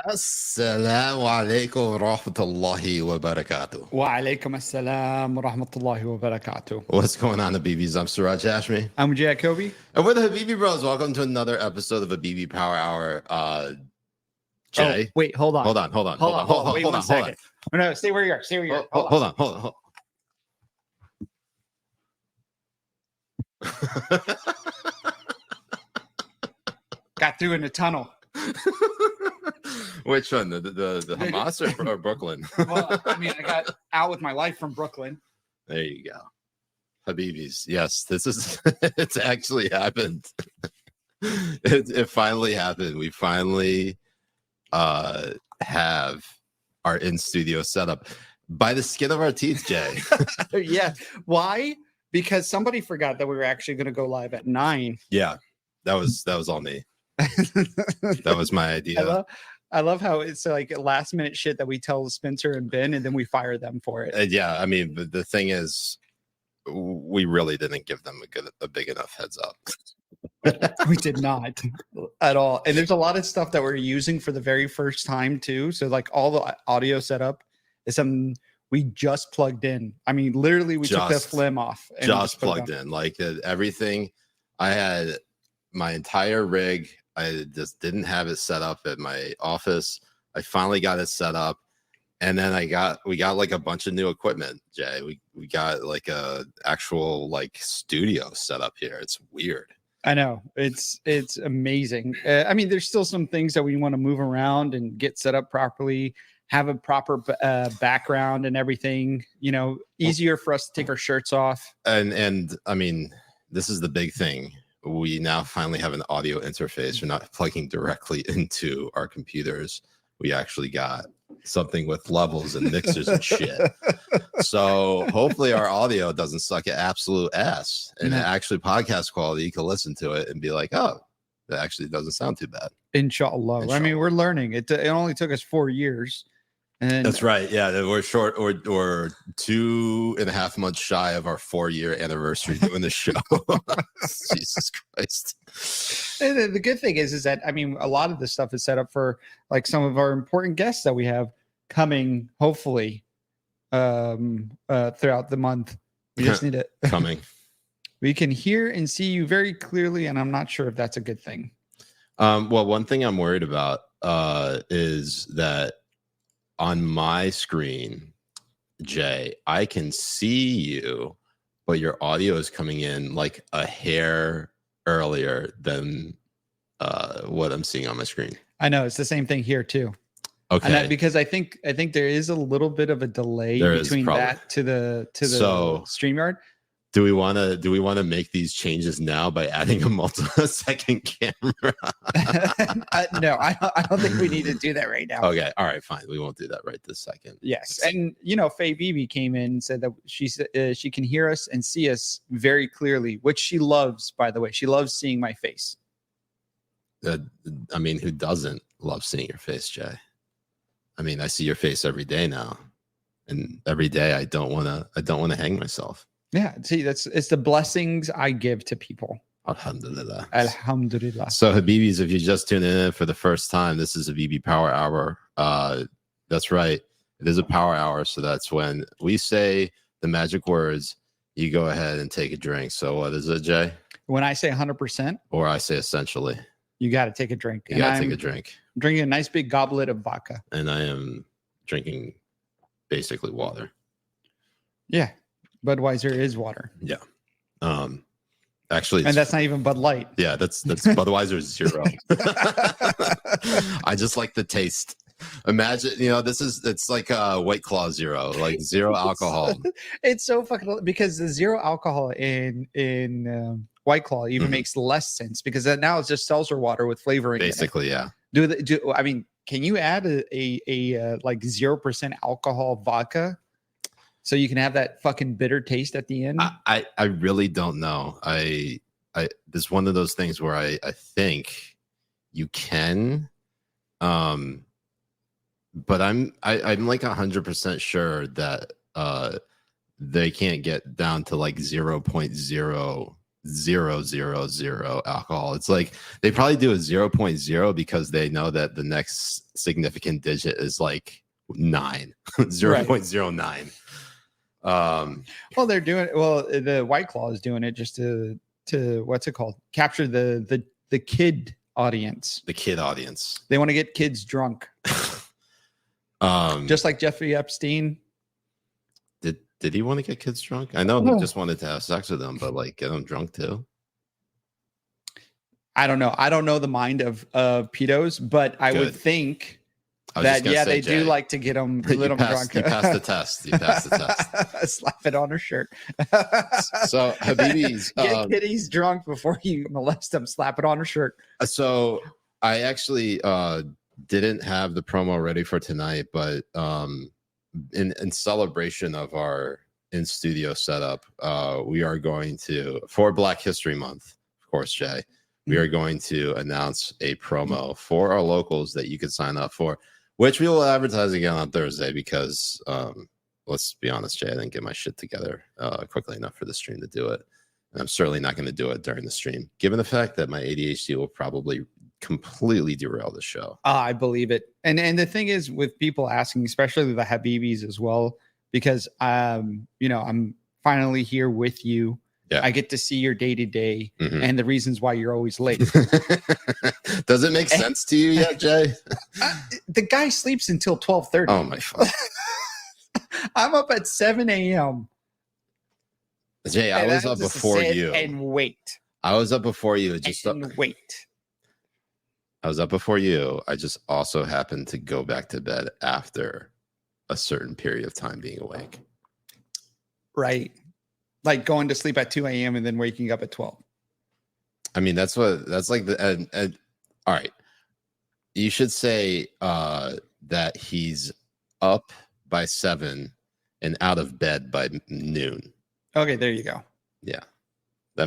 Assalamu alaikum rahmatullahi wa barakatuh. Wa alaikum assalam wa rahmatullahi wa barakatuh. What's going on, Habibis? I'm Siraj Hashmi. I'm Jay Kobbe. And we're the Habibi Bros. Welcome to another episode of Habibi Power Hour. Jay. Oh, wait, hold on. Hold on. Wait one second. Oh, no, stay where you are. Hold on. Got through in the tunnel. Which one? The Hamas or Brooklyn? Well, I mean, I got out with my life from Brooklyn. There you go. Habibis. Yes, it's actually happened. It finally happened. We finally have our in-studio setup by the skin of our teeth, Jay. Yeah. Why? Because somebody forgot that we were actually going to go live at 9. Yeah, that was all me. That was my idea. I love how it's like last minute shit that we tell Spencer and Ben, and then we fire them for it. Yeah, I mean, the thing is, we really didn't give them a big enough heads up. We did not at all. And there's a lot of stuff that we're using for the very first time too. So like all the audio setup is something we just plugged in. I mean, literally we took the phlegm off. And just plugged in. Like everything. I had my entire rig. I just didn't have it set up at my office. I finally got it set up. And then we got like a bunch of new equipment, Jay. We got like a actual like studio set up here. It's weird. I know, it's amazing. I mean, there's still some things that we want to move around and get set up properly, have a proper background and everything, you know, easier for us to take our shirts off. And I mean, this is the big thing. We now finally have an audio interface. We're not plugging directly into our computers. We actually got something with levels and mixers and shit. So hopefully our audio doesn't suck at absolute ass, and actually podcast quality, you can listen to it and be like, oh, that actually doesn't sound too bad. Inshallah. I mean, we're learning. It only took us 4 years. And that's right. Yeah, we're short or 2.5 months shy of our 4-year anniversary doing the show. Jesus Christ. And the good thing is that, I mean, a lot of this stuff is set up for like some of our important guests that we have coming, hopefully, throughout the month. We just need it coming. We can hear and see you very clearly, and I'm not sure if that's a good thing. Well, one thing I'm worried about is that on my screen, Jay, I can see you, but your audio is coming in like a hair earlier than what I'm seeing on my screen. I know it's the same thing here too. Okay, because I think there is a little bit of a delay between that to the StreamYard. Do we want to make these changes now by adding a multi-second camera? No, I don't think we need to do that right now. Okay, all right, fine. We won't do that right this second. Yes, and you know, Faye Bibi came in and said that she can hear us and see us very clearly, which she loves. By the way, she loves seeing my face. I mean, who doesn't love seeing your face, Jay? I mean, I see your face every day now, and every day I don't want to hang myself. Yeah, see, it's the blessings I give to people. Alhamdulillah. Alhamdulillah. So, Habibis, if you just tuned in for the first time, this is a Habibi Power Hour. That's right. It is a power hour. So that's when we say the magic words, you go ahead and take a drink. So what is it, Jay? When I say 100%. Or I say essentially. You got to take a drink. You got to take a drink. I'm drinking a nice big goblet of vodka. And I am drinking basically water. Yeah. Budweiser is water. Yeah. Actually, and that's not even Bud Light. Yeah, that's Budweiser Zero. I just like the taste. Imagine, you know, it's like a White Claw Zero, like zero alcohol. It's so fucking, because the zero alcohol in White Claw even makes less sense, because now it's just seltzer water with flavoring. Basically, yeah. I mean, can you add a like 0% alcohol vodka? So you can have that fucking bitter taste at the end? I really don't know. There's one of those things where I think you can, but I'm like 100% sure that they can't get down to like 0.0 0.000 alcohol. It's like they probably do a 0.0 because they know that the next significant digit is like 9, 0.09. Well, they're doing the White Claw is doing it just to what's it called? Capture the kid audience. The kid audience. They want to get kids drunk. Just like Jeffrey Epstein. Did he want to get kids drunk? I know he just wanted to have sex with them, but like get them drunk too. I don't know. I don't know the mind of pedos, but I would think that they do like to get them drunk. You passed the test. You passed the test. Slap it on her shirt. So Habibi's get kiddies drunk before you molest them. Slap it on her shirt. So I actually didn't have the promo ready for tonight, but in celebration of our in-studio setup, we are going to, for Black History Month, of course, Jay, we are going to announce a promo for our locals that you can sign up for, which we will advertise again on Thursday because, let's be honest, Jay, I didn't get my shit together quickly enough for the stream to do it. And I'm certainly not going to do it during the stream, given the fact that my ADHD will probably completely derail the show. I believe it. And the thing is with people asking, especially the Habibis as well, because I'm finally here with you. Yeah. I get to see your day to day and the reasons why you're always late. Does it make sense to you yet, Jay? The guy sleeps until 12:30. Oh my God. I'm up at 7 a.m. Jay, I was up before you. And wait. I was up before you. Wait. I was up before you. I just also happened to go back to bed after a certain period of time being awake. Right. Like going to sleep at 2 a.m. and then waking up at 12. I mean, that's like all right. You should say that he's up by 7 and out of bed by noon. Okay, there you go. Yeah. I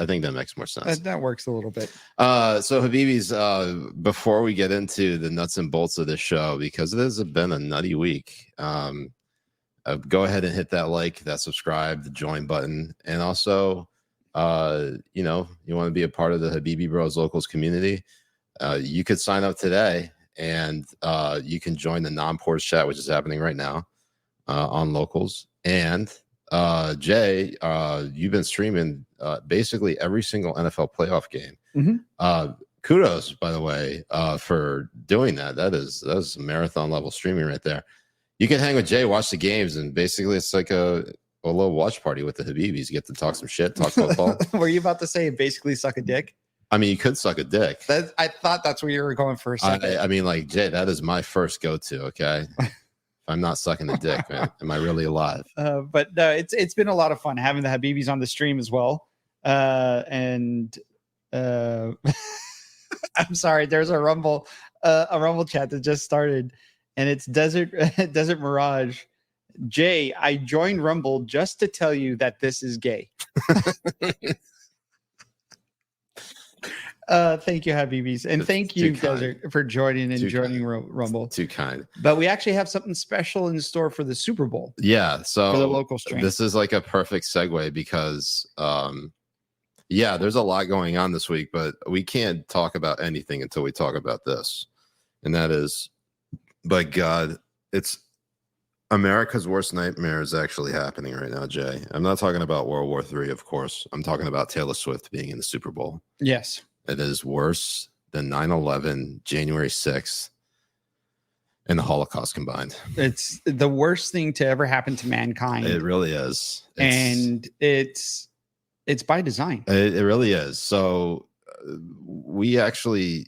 think that makes more sense. That works a little bit. So Habibi's, before we get into the nuts and bolts of this show, because it has been a nutty week, go ahead and hit that like, that subscribe, the join button. And also, you want to be a part of the Habibi Bros Locals community. You could sign up today and you can join the non-ports chat, which is happening right now on Locals. And Jay, you've been streaming basically every single NFL playoff game. Kudos, by the way, for doing that. That is marathon level streaming right there. You can hang with Jay, watch the games, and basically it's like a little watch party with the Habibis. You get to talk some shit, talk football. Were you about to say basically suck a dick? I mean, you could suck a dick. I thought that's where you were going for a second. I mean, like, Jay, that is my first go-to, okay? I'm not sucking a dick, man. Am I really alive? But no, it's been a lot of fun having the Habibis on the stream as well. And I'm sorry, there's a rumble chat that just started, and it's Desert Mirage. Jay, I joined Rumble just to tell you that this is gay. Thank you, Habibis, and thank you, Desert, for joining Rumble. Too kind. But we actually have something special in store for the Super Bowl. Yeah, so for the local stream. This is like a perfect segue because, there's a lot going on this week, but we can't talk about anything until we talk about this, and that is, by God, it's America's worst nightmare is actually happening right now, Jay. I'm not talking about World War III, of course. I'm talking about Taylor Swift being in the Super Bowl. Yes. It is worse than 9/11, January 6th, and the Holocaust combined. It's the worst thing to ever happen to mankind. It really is. It's by design. It really is. So we actually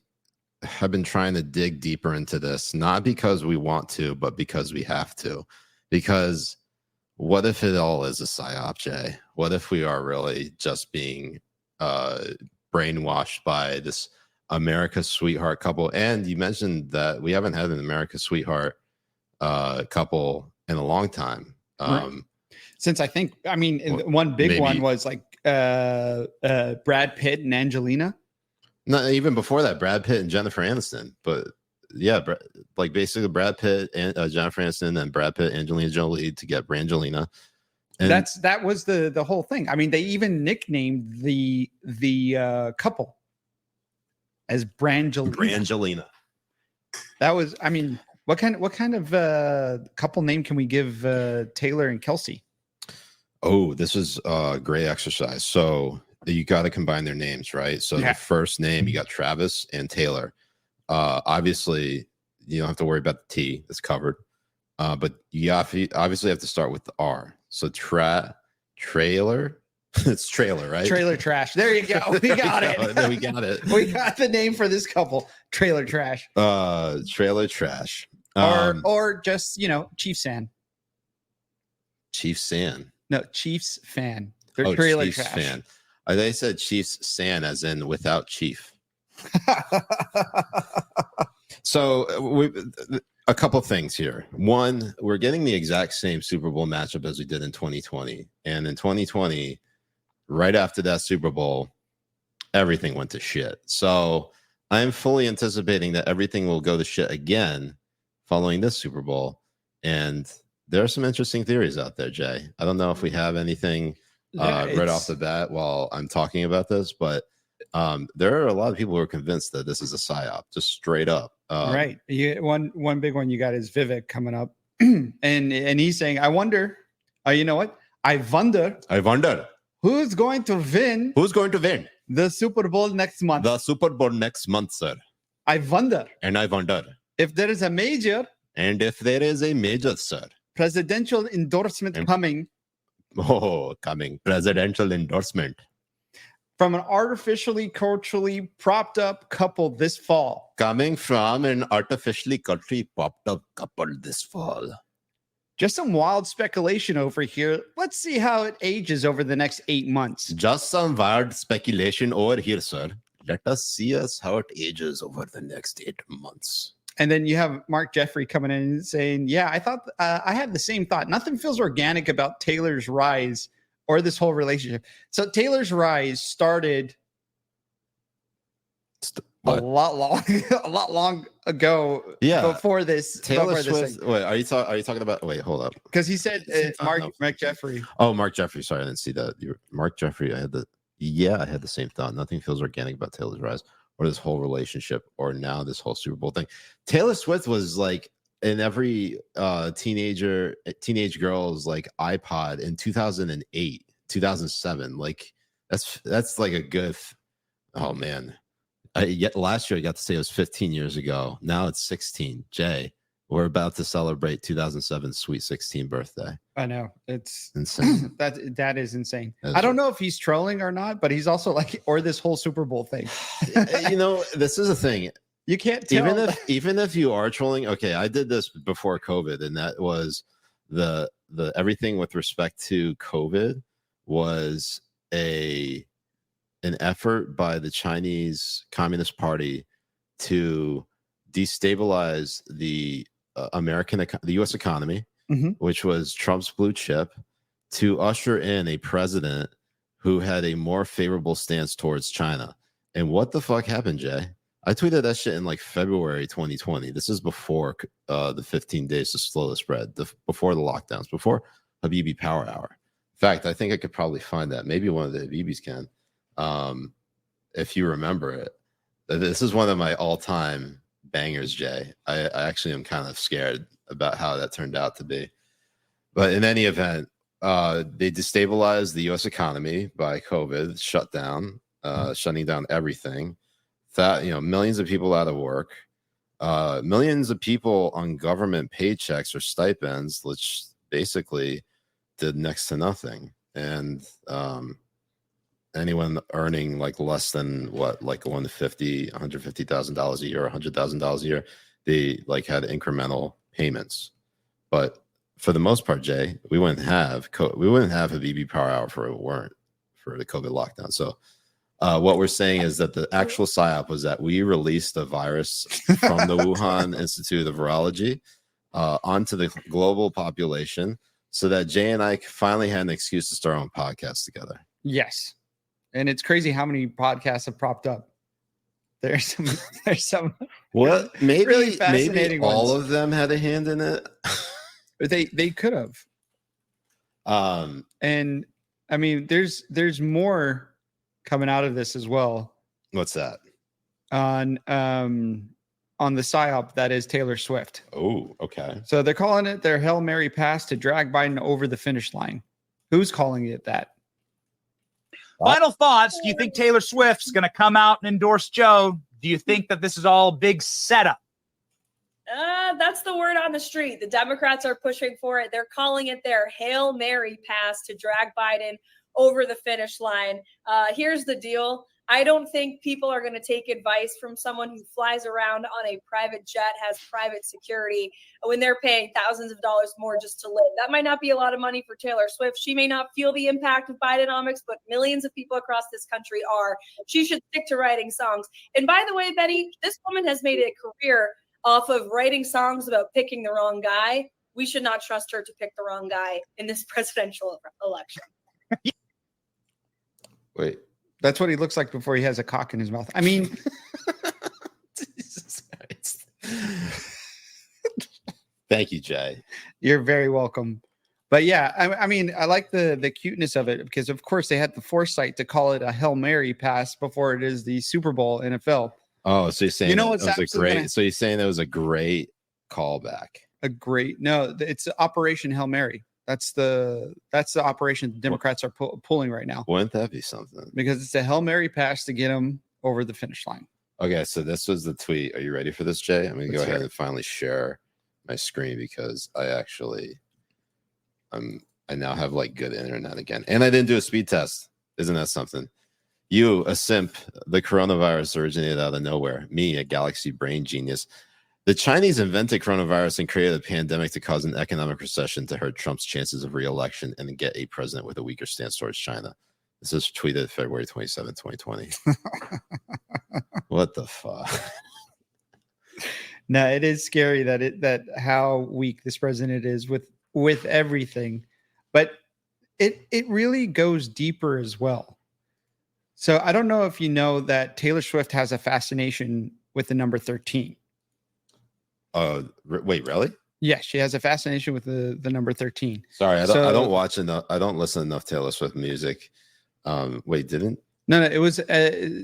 have been trying to dig deeper into this, not because we want to, but because we have to. Because what if it all is a psyop, Jay? What if we are really just being brainwashed by this America's sweetheart couple? And you mentioned that we haven't had an America's sweetheart couple in a long time. Since one big one was like Brad Pitt and Angelina. No, even before that, Brad Pitt and Jennifer Aniston. But yeah, like basically Brad Pitt and Jennifer Aniston and Brad Pitt, Angelina Jolie to get Brangelina. And that was the whole thing. I mean, they even nicknamed the couple as Brangelina. Brangelina. That was, I mean, what kind of couple name can we give Taylor and Kelsey? Oh, this is a great exercise. So you got to combine their names, right? So the first name, you got Travis and Taylor. Obviously, you don't have to worry about the T. It's covered. But you obviously have to start with the R. So trailer. It's trailer, right? Trailer trash. There you go. We got it. We got it. We got the name for this couple. Trailer trash. Trailer trash. Or just, Chiefs fan. Chiefs fan. No, Chiefs fan. They're trailer Chiefs trash. fan. They said Chiefs san as in without chief. So a couple things here. One, we're getting the exact same Super Bowl matchup as we did in 2020. And in 2020, right after that Super Bowl, everything went to shit. So I'm fully anticipating that everything will go to shit again following this Super Bowl. And there are some interesting theories out there, Jay. I don't know if we have anything right off the bat while I'm talking about this, but there are a lot of people who are convinced that this is a psyop, just straight up. Right. One big one you got is Vivek coming up, and he's saying, "I wonder. You know what? I wonder who's going to win. Who's going to win the Super Bowl next month? The Super Bowl next month, sir. I wonder. And I wonder if there is a major. And if there is a major, sir, presidential endorsement coming. Oh, coming presidential endorsement." From an artificially culturally propped up couple this fall. Coming from an artificially culturally propped up couple this fall. Just some wild speculation over here. Let's see how it ages over the next 8 months. Just some wild speculation over here, sir. Let us see how it ages over the next 8 months. And then you have Mark Jeffrey coming in and saying, yeah, I thought I had the same thought. Nothing feels organic about Taylor's rise or this whole relationship. So Taylor's rise started a lot long ago. Yeah, before this. Taylor Swift. Wait, are you talking about? Wait, hold up. Because he said Mark Jeffrey. Oh, Mark Jeffrey. Sorry, I didn't see that. Mark Jeffrey. I had the same thought. Nothing feels organic about Taylor's rise or this whole relationship or now this whole Super Bowl thing. Taylor Swift was like in every teenage girl's like iPod in 2008, 2007. Like that's like a good. Oh man, last year I got to say it was 15 years ago. Now it's 16. Jay, we're about to celebrate 2007's Sweet 16 birthday. I know, it's insane. that is insane. I don't know if he's trolling or not, but he's also like, or this whole Super Bowl thing. This is a thing. You can't tell. Even if you are trolling. Okay, I did this before COVID, and that was the everything with respect to COVID was an effort by the Chinese Communist Party to destabilize the U.S. economy, which was Trump's blue chip, to usher in a president who had a more favorable stance towards China. And what the fuck happened, Jay? I tweeted that shit in like February 2020. This is before the 15 days to slow the spread, before the lockdowns, before Habibi Power Hour. In fact, I think I could probably find that. Maybe one of the Habibis can, if you remember it. This is one of my all-time bangers, Jay. I actually am kind of scared about how that turned out to be. But in any event, they destabilized the U.S. economy by COVID, shutting down everything. That, millions of people out of work, millions of people on government paychecks or stipends, which basically did next to nothing. And anyone earning like less than like $150,000 a year, $100,000 a year, they like had incremental payments. But for the most part, Jay, we wouldn't have Habibi Power Hour for the COVID lockdown. So what we're saying is that the actual psyop was that we released a virus from the Wuhan Institute of Virology onto the global population so that Jay and I finally had an excuse to start our own podcast together. Yes. And it's crazy how many podcasts have propped up. There's some what maybe really fascinating all ones. Of them had a hand in it. They could have. And I mean, there's more coming out of this as well. What's that? On the Psyop that is Taylor Swift. Oh, okay. So they're calling it their Hail Mary pass to drag Biden over the finish line. Who's calling it that? Final thoughts. Do you think Taylor Swift's going to come out and endorse Joe? Do you think that this is all a big setup? That's the word on the street. The Democrats are pushing for it. They're calling it their Hail Mary pass to drag Biden over the finish line. Here's the deal. I don't think people are going to take advice from someone who flies around on a private jet, has private security, when they're paying thousands of dollars more just to live. That might not be a lot of money for Taylor Swift. She may not feel the impact of Bidenomics, but millions of people across this country are. She should stick to writing songs. And by the way, Betty, this woman has made a career off of writing songs about picking the wrong guy. We should not trust her to pick the wrong guy in this presidential election. Wait. That's what he looks like before he has a cock in his mouth. I mean, Jesus Christ. Thank you, Jay. You're very welcome. But yeah, I mean, I like the cuteness of it because, of course, they had the foresight to call it a Hail Mary pass before it is the Super Bowl NFL. Oh, so you're saying what's that was a great? So you're saying that was a great callback? No, it's Operation Hail Mary. That's the operation the Democrats are pulling right now. Wouldn't that be something? Because it's a Hail Mary pass to get them over the finish line. Okay, so this was the tweet. Are you ready for this, Jay? I'm going to go ahead and finally share my screen because I now have like good internet again. And I didn't do a speed test. Isn't that something? You, a simp, the coronavirus originated out of nowhere. Me, a galaxy brain genius. The Chinese invented coronavirus and created a pandemic to cause an economic recession to hurt Trump's chances of re-election and to get a president with a weaker stance towards China. This is tweeted February 27, 2020. What the fuck? No, it is scary that how weak this president is with everything. But it really goes deeper as well. So I don't know if you know that Taylor Swift has a fascination with the number 13. Wait, really? Yes, she has a fascination with the number 13. Sorry, I don't watch enough. I don't listen enough Taylor Swift music. Wait, didn't? No, it was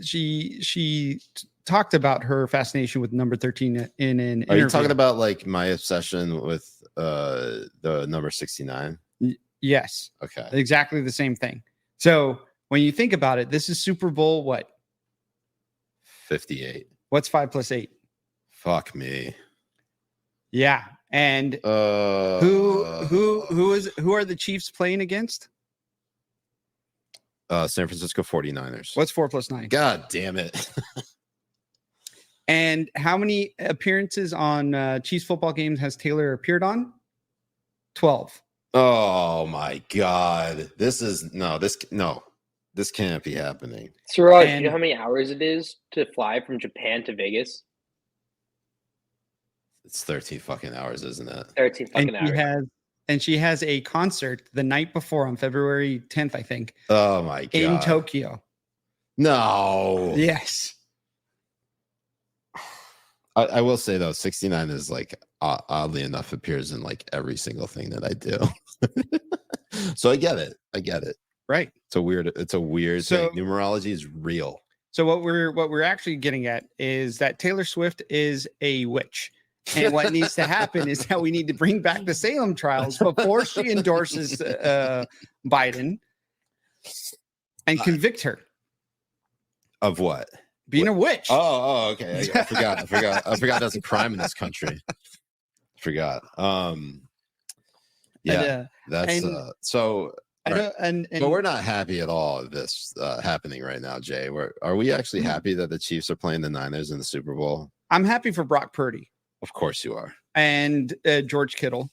she talked about her fascination with number 13 in an interview. Are you talking about like my obsession with the number 69? Yes. Okay. Exactly the same thing. So when you think about it, this is Super Bowl what? 58. What's 5 plus 8? Fuck me. Yeah. And who are the Chiefs playing against? San Francisco 49ers. What's 4 plus 9? God damn it. And how many appearances on Chiefs football games has Taylor appeared on? 12. Oh my God. This can't be happening. Siraj, do you know how many hours it is to fly from Japan to Vegas? It's 13 fucking hours, isn't it? 13 fucking hours. She has a concert the night before on February 10th, I think. Oh my God. In Tokyo. No. Yes. I will say though, 69 is like oddly enough appears in like every single thing that I do. So I get it. Right. It's a weird thing. Numerology is real. So what we're actually getting at is that Taylor Swift is a witch. And what needs to happen is that we need to bring back the Salem trials before she endorses Biden and convict her of what? Being a witch. Oh, okay. I forgot that's a crime in this country. Forgot. Yeah, that's so. Right. But we're not happy at all of this happening right now, Jay. Are we actually happy that the Chiefs are playing the Niners in the Super Bowl? I'm happy for Brock Purdy. Of course you are. And George Kittle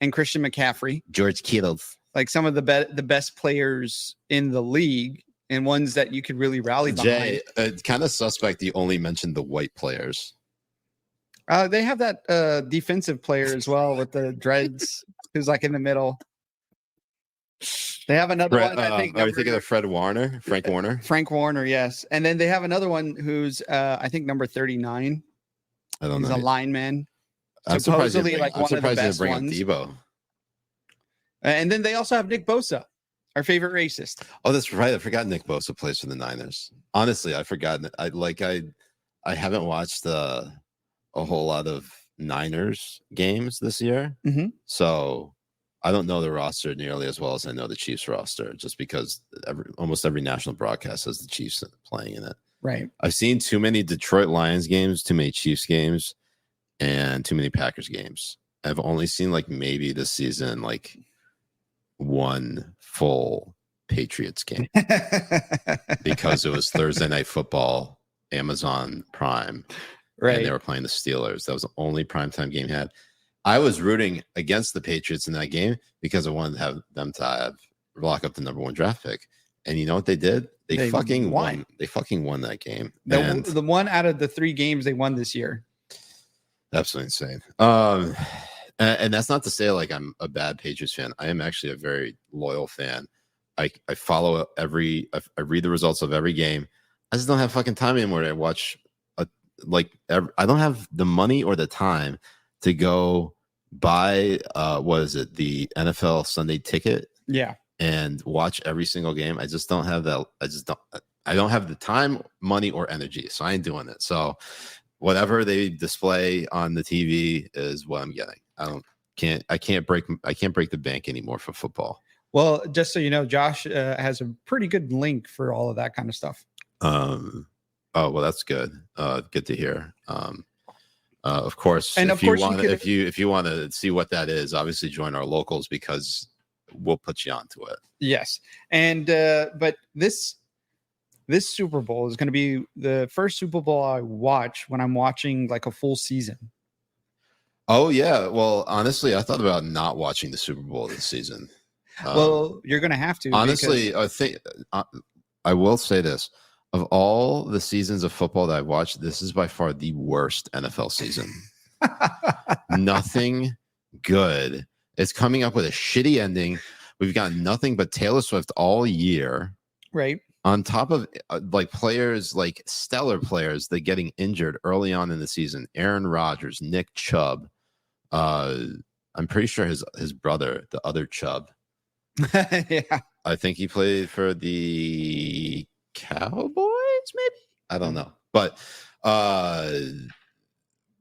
and Christian McCaffrey. George Kittle. Like some of the best players in the league and ones that you could really rally behind. Jay, it's kind of suspect you only mentioned the white players. They have that defensive player as well with the dreads who's like in the middle. They have another one. I think. Are you thinking of Frank Warner? Frank Warner, yes. And then they have another one who's I think number 39. I don't know. He's a lineman. I'm supposedly surprised like one of the best bring ones. up Debo. And then they also have Nick Bosa, our favorite racist. Oh, that's right. I forgot Nick Bosa plays for the Niners. Honestly, I forgot. I haven't watched a whole lot of Niners games this year, so I don't know the roster nearly as well as I know the Chiefs roster, just because almost every national broadcast has the Chiefs playing in it. Right. I've seen too many Detroit Lions games, too many Chiefs games, and too many Packers games. I've only seen like maybe this season like one full Patriots game because it was Thursday Night Football, Amazon Prime, right? And they were playing the Steelers. That was the only primetime game he had. I was rooting against the Patriots in that game because I wanted to have them to lock up the number 1 draft pick. And you know what they did? They fucking won. They fucking won that game. The one out of the 3 games they won this year. Absolutely insane. And that's not to say like I'm a bad Patriots fan. I am actually a very loyal fan. I follow I read the results of every game. I just don't have fucking time anymore to watch. I don't have the money or the time to go buy the NFL Sunday ticket. Yeah. And watch every single game. I just don't have that. I don't have the time, money, or energy. So I ain't doing it. So whatever they display on the TV is what I'm getting. I can't break the bank anymore for football. Well, just so you know, Josh has a pretty good link for all of that kind of stuff. Oh, well, that's good. Good to hear. Of course, and if you want to see what that is, obviously join our locals because we'll put you onto it. Yes. And but this Super Bowl is going to be the first Super Bowl I watch when I'm watching like a full season. Oh yeah. Well, honestly, I thought about not watching the Super Bowl this season. Well, you're going to have to. Honestly, I think I will say this: of all the seasons of football that I've watched, this is by far the worst NFL season. Nothing good. It's coming up with a shitty ending. We've got nothing but Taylor Swift all year. Right. On top of like players, like stellar players that getting injured early on in the season. Aaron Rodgers, Nick Chubb. I'm pretty sure his brother, the other Chubb. Yeah. I think he played for the Cowboys, maybe? I don't know. But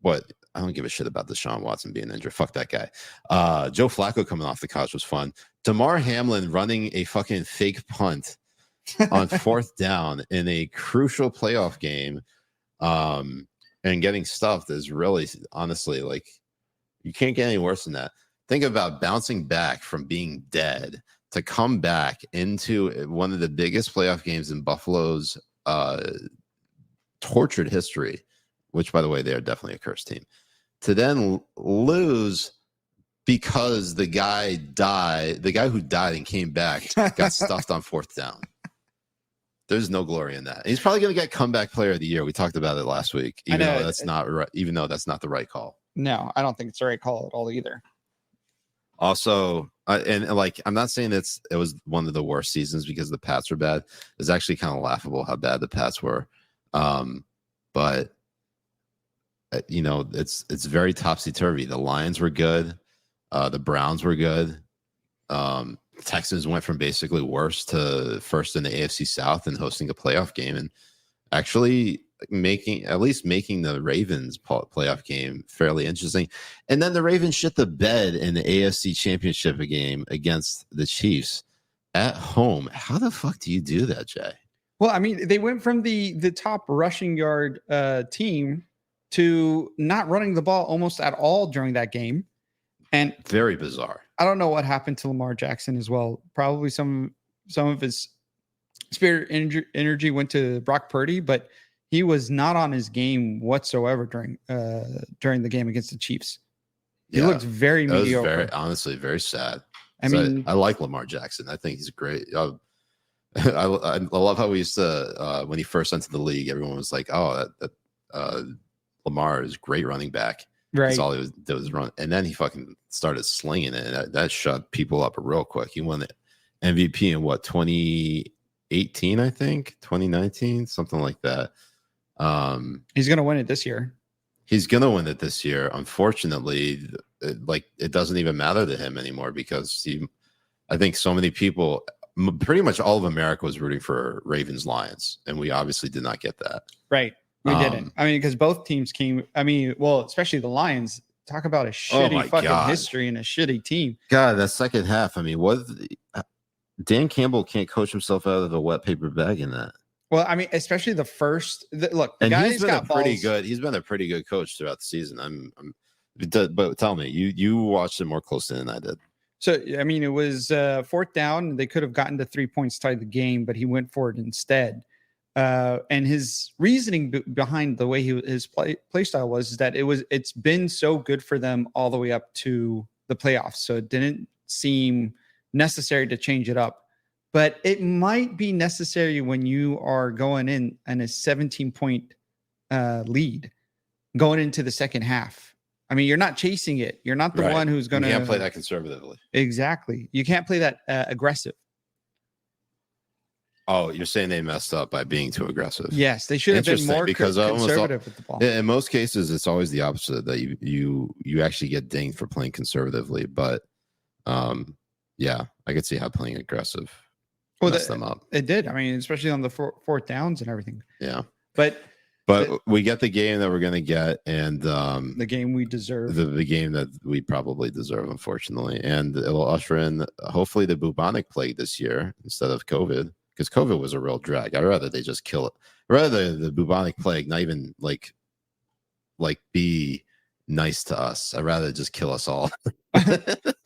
what? I don't give a shit about Deshaun Watson being injured. Fuck that guy. Joe Flacco coming off the couch was fun. Damar Hamlin running a fucking fake punt on 4th down in a crucial playoff game and getting stuffed is really, honestly, like, you can't get any worse than that. Think about bouncing back from being dead to come back into one of the biggest playoff games in Buffalo's tortured history, which, by the way, they are definitely a cursed team, to then lose because the guy who died and came back got stuffed on 4th down. There's no glory in that. He's probably going to get comeback player of the year. We talked about it last week, even though that's not right, even though that's not the right call. No, I don't think it's the right call at all either. Also, and like, I'm not saying it was one of the worst seasons because the Pats were bad. It's actually kind of laughable how bad the Pats were. But you know, it's very topsy-turvy. The Lions were good. The Browns were good. Texans went from basically worst to first in the AFC South and hosting a playoff game and actually making the Ravens playoff game fairly interesting. And then the Ravens shit the bed in the AFC Championship game against the Chiefs at home. How the fuck do you do that, Jay? Well, I mean, they went from the top rushing yard team to not running the ball almost at all during that game. And very bizarre. I don't know what happened to Lamar Jackson as well. Probably some of his spirit energy went to Brock Purdy, but he was not on his game whatsoever during the game against the Chiefs. He looked very mediocre. Honestly, very sad. I mean, I like Lamar Jackson. I think he's great. I love how we used to when he first entered the league, everyone was like, "Oh, Lamar is great running back." Right. That's all he did was run, and then he fucking started slinging it, and that shut people up real quick. He won the MVP in 2018, I think, 2019, something like that. He's gonna win it this year. He's gonna win it this year. Unfortunately, it doesn't even matter to him anymore because I think so many people, pretty much all of America was rooting for Ravens Lions, and we obviously did not get that. Right. We didn't. I mean, because both teams came. I mean, well, especially the Lions. Talk about a shitty fucking history and a shitty team. God, that second half. I mean, Dan Campbell can't coach himself out of a wet paper bag in that. Well, I mean, especially the first look. The And guy's he's been got pretty balls. good. He's been a pretty good coach throughout the season. But tell me, you watched it more closely than I did. So I mean, it was fourth down. They could have gotten to 3 points, tied the game, but he went for it instead. And his reasoning behind the way his play style was is that it's been so good for them all the way up to the playoffs. So it didn't seem necessary to change it up, but it might be necessary when you are going in a 17-point lead going into the second half. I mean, you're not chasing it. You're not the one who's going to. You can't play that conservatively. Exactly. You can't play that aggressive. Oh, you're saying they messed up by being too aggressive? Yes, they should have been more conservative with the ball. In most cases, it's always the opposite, that you actually get dinged for playing conservatively. But yeah, I could see how playing aggressive messed them up. It did. I mean, especially on the fourth downs and everything. Yeah, but we get the game that we're going to get, and the game we deserve, the game that we probably deserve, unfortunately, and it will usher in hopefully the bubonic plague this year instead of COVID. Because COVID was a real drag. I'd rather they just kill it. I'd rather the bubonic plague not even like be nice to us. I'd rather just kill us all.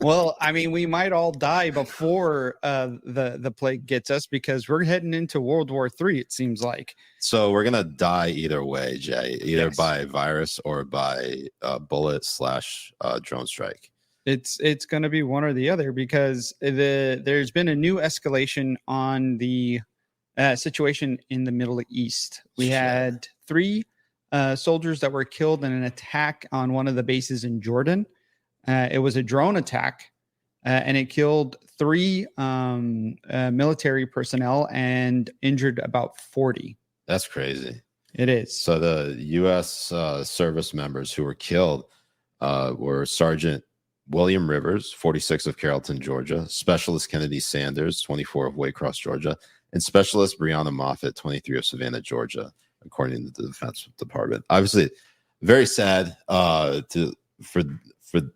Well, I mean, we might all die before the plague gets us, because we're heading into World War III, it seems like. So we're gonna die either way, Jay. Either by virus or by bullet / drone strike. It's going to be one or the other, because there's been a new escalation on the situation in the Middle East. We had 3 soldiers that were killed in an attack on one of the bases in Jordan. It was a drone attack, and it killed 3 military personnel and injured about 40. That's crazy. It is. So the U.S. Service members who were killed were Sergeant William Rivers, 46 of Carrollton, Georgia, Specialist Kennedy Sanders, 24 of Waycross, Georgia, and Specialist Brianna Moffett, 23 of Savannah, Georgia, according to the Defense Department. Obviously, very sad for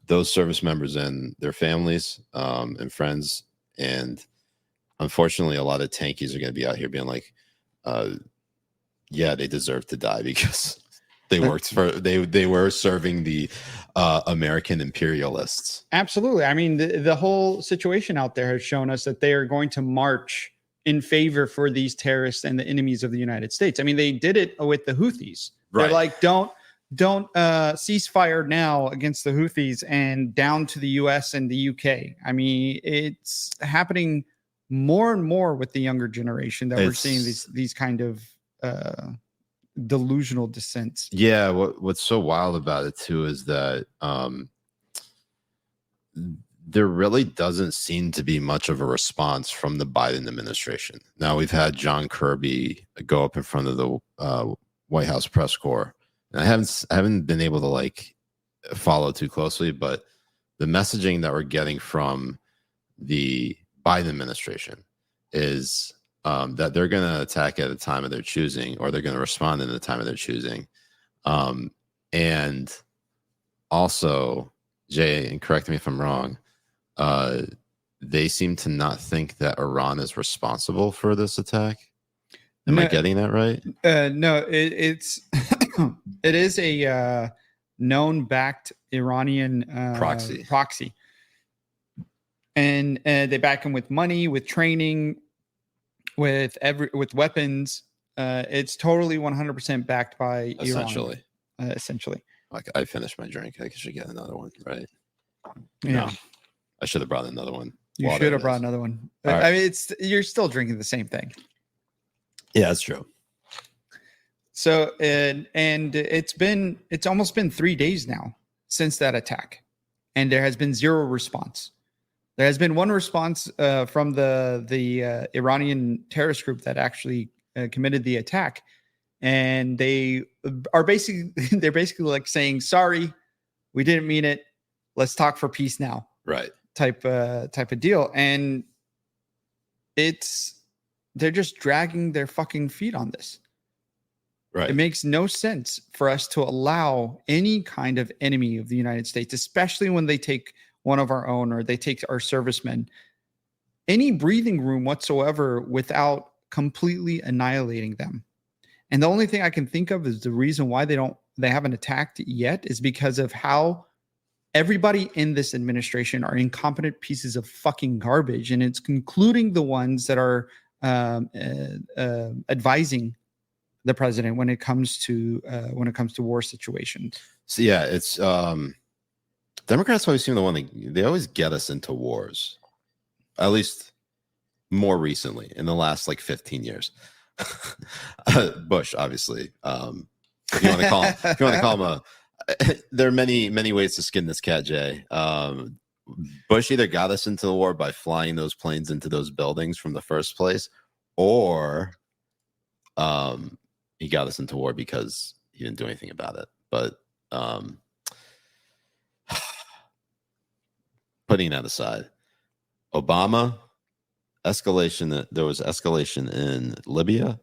those service members and their families and friends. And unfortunately, a lot of tankies are going to be out here being like, yeah, they deserve to die because they worked for they were serving the American imperialists. Absolutely. I mean, the whole situation out there has shown us that they are going to march in favor for these terrorists and the enemies of the United States. I mean, they did it with the Houthis. Right. They're like, don't cease fire now against the Houthis and down to the US and the UK. I mean, it's happening more and more with the younger generation that we're seeing these kind of delusional dissents. Yeah, what's so wild about it too is that there really doesn't seem to be much of a response from the Biden administration. Now, we've had John Kirby go up in front of the White House press corps, and I haven't been able to like follow too closely, but the messaging that we're getting from the Biden administration is that they're going to attack at a time of their choosing, or they're going to respond in the time of their choosing. And also, Jay, and correct me if I'm wrong, they seem to not think that Iran is responsible for this attack. Am I getting that right? No, it's it is a known backed Iranian proxy. And they back him with money, with training, with weapons. It's totally 100% backed by Iran. Essentially. Like, I finished my drink. I should get another one, right? Yeah. No, I should have brought another one. You should have brought another one. Right. I mean, you're still drinking the same thing. Yeah, that's true. So and it's almost been 3 days now since that attack, and there has been zero response. There has been one response from the Iranian terrorist group that actually committed the attack, and they're basically like saying, "Sorry, we didn't mean it. Let's talk for peace now." Right. type of deal, and they're just dragging their fucking feet on this. Right. It makes no sense for us to allow any kind of enemy of the United States, especially when they take one of our own or they take our servicemen, any breathing room whatsoever without completely annihilating them. And the only thing I can think of is the reason why they haven't attacked yet is because of how everybody in this administration are incompetent pieces of fucking garbage. And it's including the ones that are advising the president when it comes to war situations. So yeah, it's Democrats always seem to want to. They always get us into wars, at least more recently in the last like 15 years. Bush, obviously. If you want to call him there are many ways to skin this cat, Jay. Bush either got us into the war by flying those planes into those buildings from the first place, or he got us into war because he didn't do anything about it. But putting that aside, Obama, there was escalation in Libya,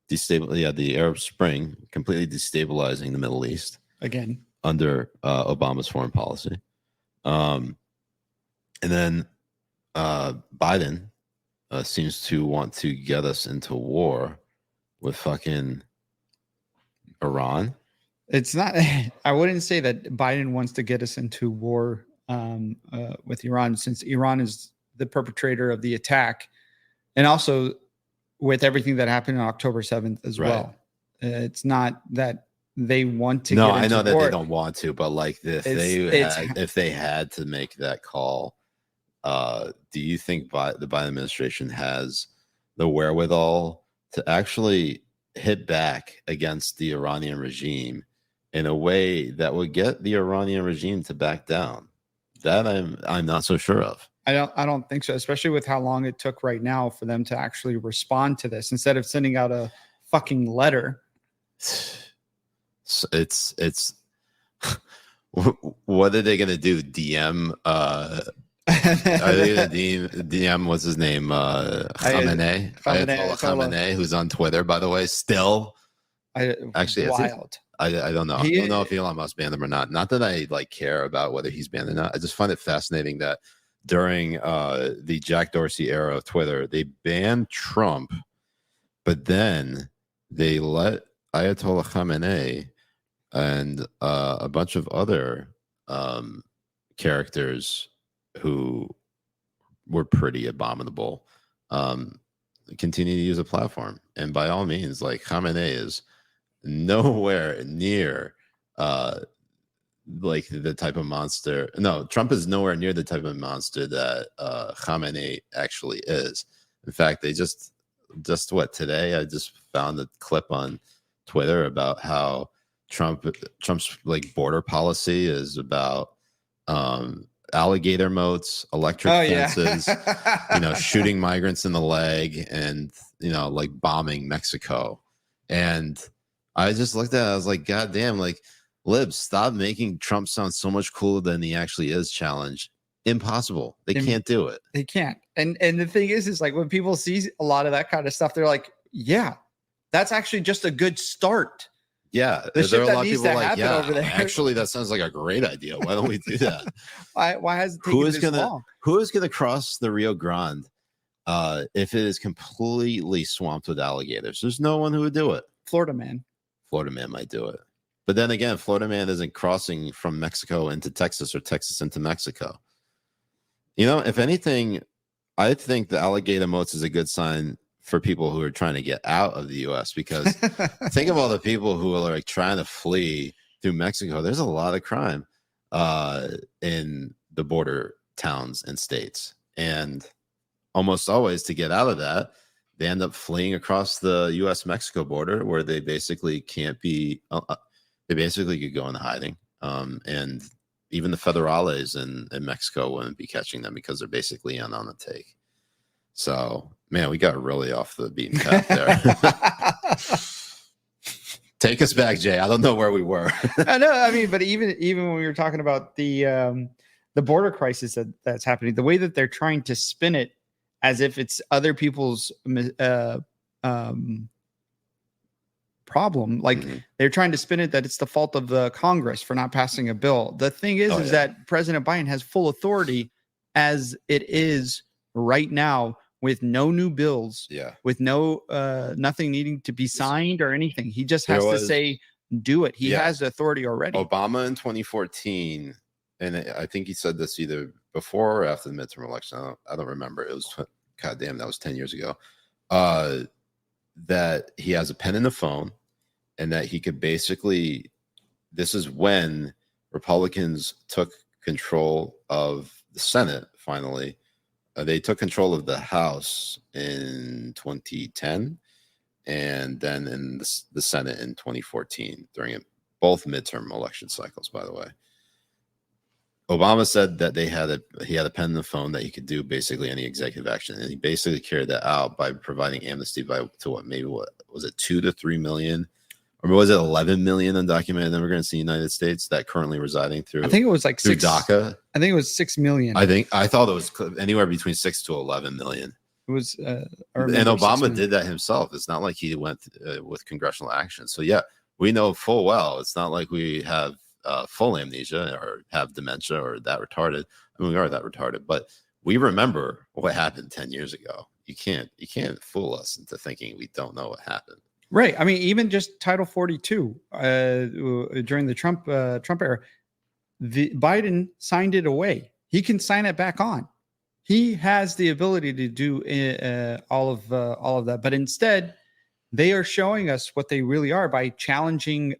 the Arab Spring, completely destabilizing the Middle East again under Obama's foreign policy. And then Biden seems to want to get us into war with fucking Iran. It's not. I wouldn't say that Biden wants to get us into war with Iran, since Iran is the perpetrator of the attack, and also with everything that happened on October 7th as well. It's not that they want to. No, get I into know that war. they don't want to, but like if they had to make that call, do you think the Biden administration has the wherewithal to actually hit back against the Iranian regime in a way that would get the Iranian regime to back down? That I'm not so sure of. I don't think so, especially with how long it took right now for them to actually respond to this instead of sending out a fucking letter. It's what are they going to do? DM are they going to DM what's his name? Khamenei, Ayatollah Khamenei, who's on Twitter, by the way, still. Actually, wild. I don't know. I don't know if Elon Musk banned him or not. Not that I like care about whether he's banned or not. I just find it fascinating that during the Jack Dorsey era of Twitter, they banned Trump, but then they let Ayatollah Khamenei and a bunch of other characters who were pretty abominable continue to use a platform. And by all means, like, Khamenei is nowhere near like the type of monster. No, Trump is nowhere near the type of monster that Khamenei actually is. In fact, they just what, today I just found a clip on Twitter about how Trump's like border policy is about alligator moats, electric fences, shooting migrants in the leg, and like bombing Mexico. And I just looked at it, I was like, God damn, like, libs, stop making Trump sound so much cooler than he actually is. Challenge. Impossible. They can't do it. They can't. And the thing is like when people see a lot of that kind of stuff, they're like, yeah, that's actually just a good start. Yeah. The there are a lot of needs people to like, happen yeah, over there. Actually, that sounds like a great idea. Why don't we do that? Why has it taken this long? Who is gonna cross the Rio Grande if it is completely swamped with alligators? There's no one who would do it. Florida man might do it. But then again, Florida man isn't crossing from Mexico into Texas or Texas into Mexico. If anything, I think the alligator moats is a good sign for people who are trying to get out of the U.S. because think of all the people who are like trying to flee through Mexico. There's a lot of crime in the border towns and states. And almost always to get out of that, they end up fleeing across the U.S.-Mexico border where they basically can't be they basically could go into hiding. And even the federales in Mexico wouldn't be catching them because they're basically on the take. So, man, we got really off the beaten path there. Take us back, Jay. I don't know where we were. I know. I mean, but even when we were talking about the the border crisis that's happening, the way that they're trying to spin it as if it's other people's problem. Like they're trying to spin it that it's the fault of the Congress for not passing a bill. The thing is that President Biden has full authority as it is right now, with no new bills, with no nothing needing to be signed or anything. He just has to say, do it. He has the authority already. Obama in 2014, and I think he said this either before or after the midterm election. I don't remember. It was, goddamn, that was 10 years ago. That he has a pen and a phone, and that he could basically, this is when Republicans took control of the Senate finally. They took control of the House in 2010, and then in the Senate in 2014 during both midterm election cycles, by the way. Obama said that he had a pen and a phone that he could do basically any executive action, and he basically carried that out by providing amnesty to what was it, 2 to 3 million, or was it 11 million undocumented immigrants in the United States that currently residing through? I think it was like through 6 DACA. I think it was 6 million. I thought it was anywhere between 6 to 11 million. It was, and Obama did that himself. It's not like he went with congressional action. So yeah, we know full well it's not like we have full amnesia or have dementia or that retarded. I mean, we are that retarded, but we remember what happened 10 years ago. You can't fool us into thinking we don't know what happened. Right. I mean, even just Title 42 during the Trump era, Biden signed it away. He can sign it back on. He has the ability to do all of that, but instead, they are showing us what they really are by challenging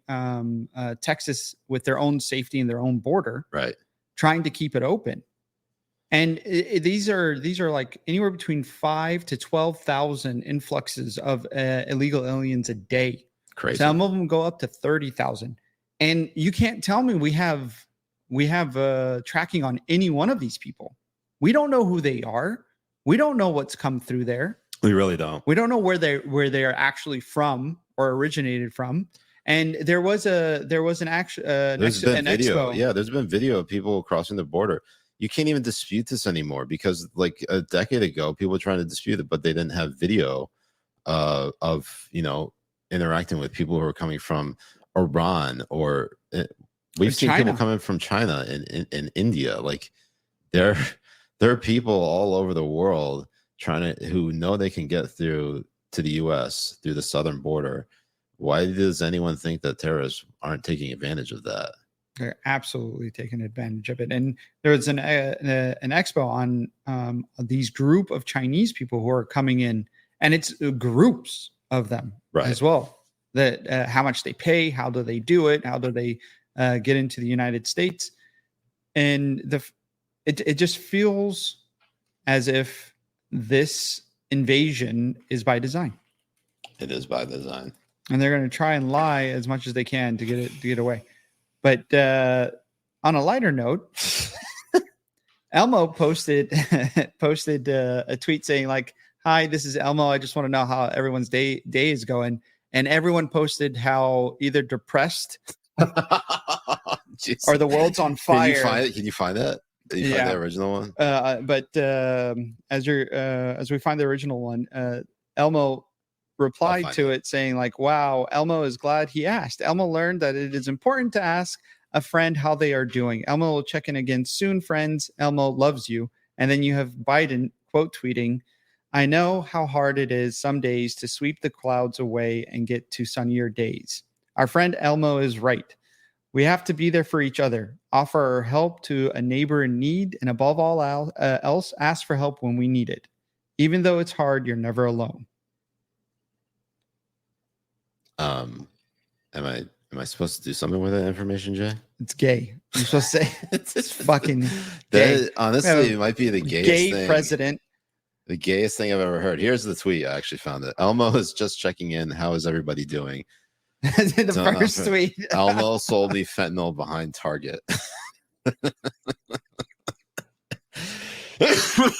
Texas with their own safety and their own border, right? Trying to keep it open. And these are like anywhere between 5 to 12,000 influxes of illegal aliens a day. Crazy. Some of them go up to 30,000. And you can't tell me we have tracking on any one of these people. We don't know who they are. We don't know what's come through there. We really don't. We don't know where they are actually from or originated from. And there was an video. expo. Yeah, there's been video of people crossing the border. You can't even dispute this anymore because like a decade ago, people were trying to dispute it, but they didn't have video of interacting with people who are coming from Iran or we've seen China. people coming from China and India. Like there are people all over the world who know they can get through to the U.S. through the southern border. Why does anyone think that terrorists aren't taking advantage of that? They're absolutely taking advantage of it. And there was an expo on these group of Chinese people who are coming in, and it's groups of them as well. That how much they pay, how do they do it, how do they get into the United States, and it just feels as if this invasion is by design. It is by design, and they're going to try and lie as much as they can to get away. But on a lighter note, Elmo posted a tweet saying like, "Hi, this is Elmo. I just want to know how everyone's day is going." And everyone posted how either depressed or the world's on fire. Can you find that? Can you find the original one? But as we find the original one, Elmo replied to it saying like, "Wow, Elmo is glad he asked. Elmo learned that it is important to ask a friend how they are doing. Elmo will check in again soon, friends. Elmo loves you." And then you have Biden quote tweeting, "I know how hard it is some days to sweep the clouds away and get to sunnier days. Our friend Elmo is right. We have to be there for each other, offer our help to a neighbor in need, and above all else, ask for help when we need it. Even though it's hard, you're never alone." Am I supposed to do something with that information, Jay? It's gay. You're supposed to say it's fucking gay. Honestly, it might be the gayest thing. President. The gayest thing I've ever heard. Here's the tweet. I actually found it. Elmo is just checking in. How is everybody doing? The first tweet. Elmo sold me fentanyl behind Target.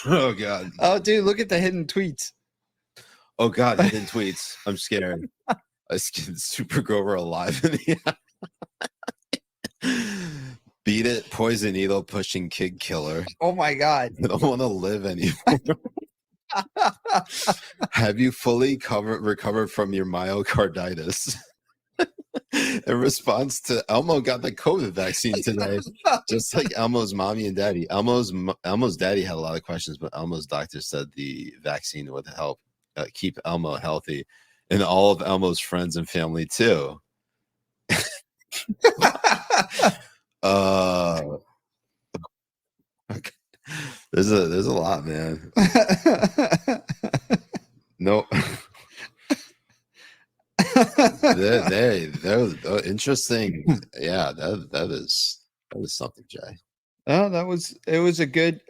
Oh God. Oh, dude, look at the hidden tweets. Oh God, hidden tweets. I'm scared. I skinned Super Grover alive in the beat Eat it, poison needle pushing kid killer. Oh my God. I don't want to live anymore. Have you fully recovered from your myocarditis? In response to Elmo got the COVID vaccine today, just like Elmo's mommy and daddy. Elmo's daddy had a lot of questions, but Elmo's doctor said the vaccine would help keep Elmo healthy, and all of Elmo's friends and family too. Okay. There's a lot, man. No. They're interesting. Yeah, that is something, Jay. Oh, it was a good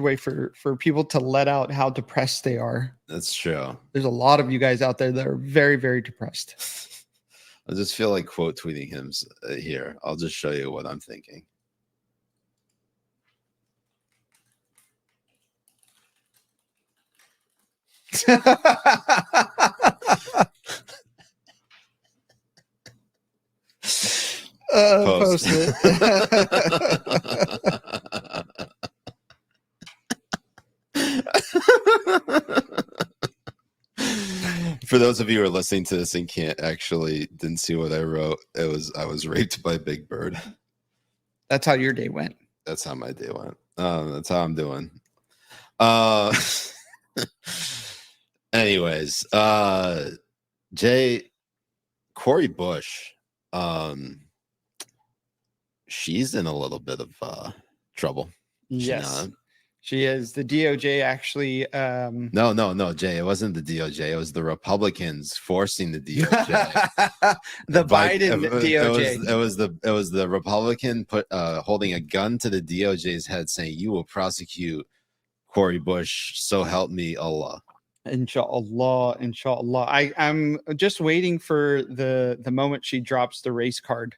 way for people to let out how depressed they are. That's true. There's a lot of you guys out there that are very, very depressed. I just feel like quote tweeting him here. I'll just show you what I'm thinking. Post it. For those of you who are listening to this and didn't see what I wrote, I was raped by Big Bird. That's how your day went. That's how my day went. That's how I'm doing. Anyways, Jay, Cori Bush, she's in a little bit of trouble. Yes, she is. The DOJ actually. No, Jay. It wasn't the DOJ. It was the Republicans forcing the DOJ. The Biden DOJ. It was the Republican holding a gun to the DOJ's head, saying, "You will prosecute Cori Bush. So help me Allah." Inshallah. I'm just waiting for the moment she drops the race card,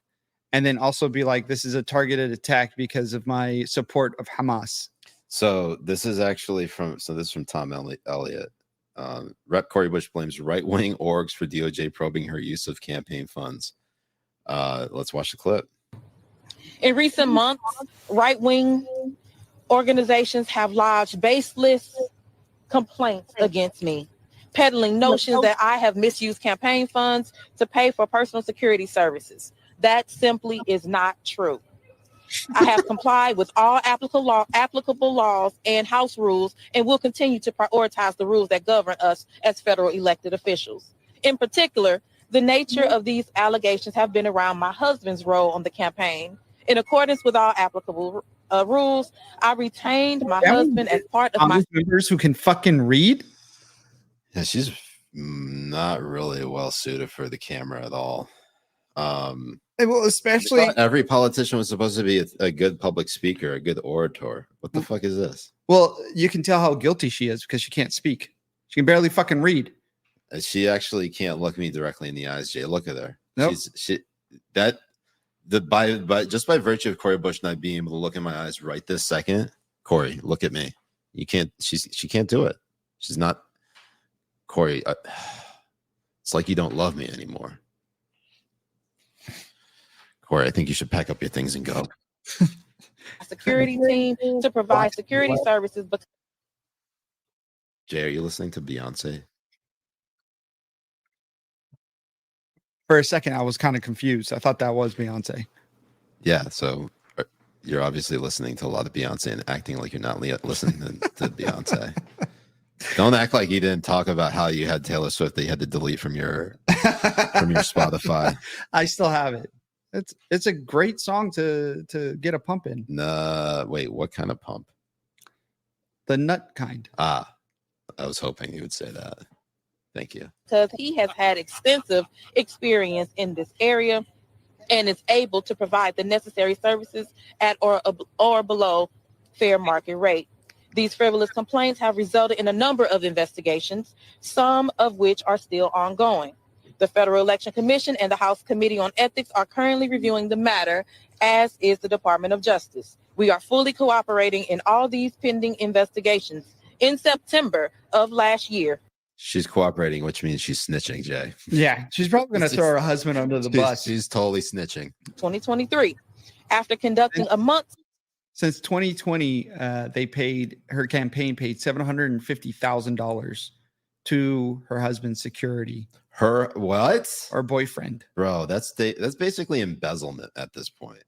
and then also be like, "This is a targeted attack because of my support of Hamas." So this is actually from Tom Elliott. Rep. Cori Bush blames right-wing orgs for DOJ probing her use of campaign funds. Let's watch the clip. In recent months, right-wing organizations have lodged baseless complaints against me, peddling notions that I have misused campaign funds to pay for personal security services. That simply is not true. I have complied with all applicable laws and House rules and will continue to prioritize the rules that govern us as federal elected officials. In particular, the nature of these allegations have been around my husband's role on the campaign. In accordance with all applicable rules, I retained my husband as part of my members who can fucking read. Yeah, she's not really well suited for the camera at all. Well, especially every politician was supposed to be a good public speaker, a good orator. What the fuck is this? Well, you can tell how guilty she is because she can't speak. She can barely fucking read. She actually can't look me directly in the eyes, Jay. Look at her. Nope. Just by virtue of Cori Bush not being able to look in my eyes right this second, Cori, look at me. You can't. She can't do it. She's not. Cori, it's like you don't love me anymore. Cori, I think you should pack up your things and go. security team to provide security services. Jay, are you listening to Beyonce? For a second, I was kind of confused. I thought that was Beyonce. Yeah, so you're obviously listening to a lot of Beyonce and acting like you're not listening to Beyonce. Don't act like you didn't talk about how you had Taylor Swift that you had to delete from your Spotify. I still have it. It's a great song to get a pump in. Wait, what kind of pump? The nut kind. I was hoping you would say that. Thank you. Because he has had extensive experience in this area and is able to provide the necessary services at or below fair market rate. These frivolous complaints have resulted in a number of investigations, some of which are still ongoing. The Federal Election Commission and the House Committee on Ethics are currently reviewing the matter, as is the Department of Justice. We are fully cooperating in all these pending investigations. In September of last year, she's cooperating, which means she's snitching, Jay. Yeah, she's probably going to throw her husband under the bus. She's totally snitching. 2023. after conducting a month. Since 2020, her campaign paid $750,000 to her husband's security. Her what? Or boyfriend. Bro, that's basically embezzlement at this point.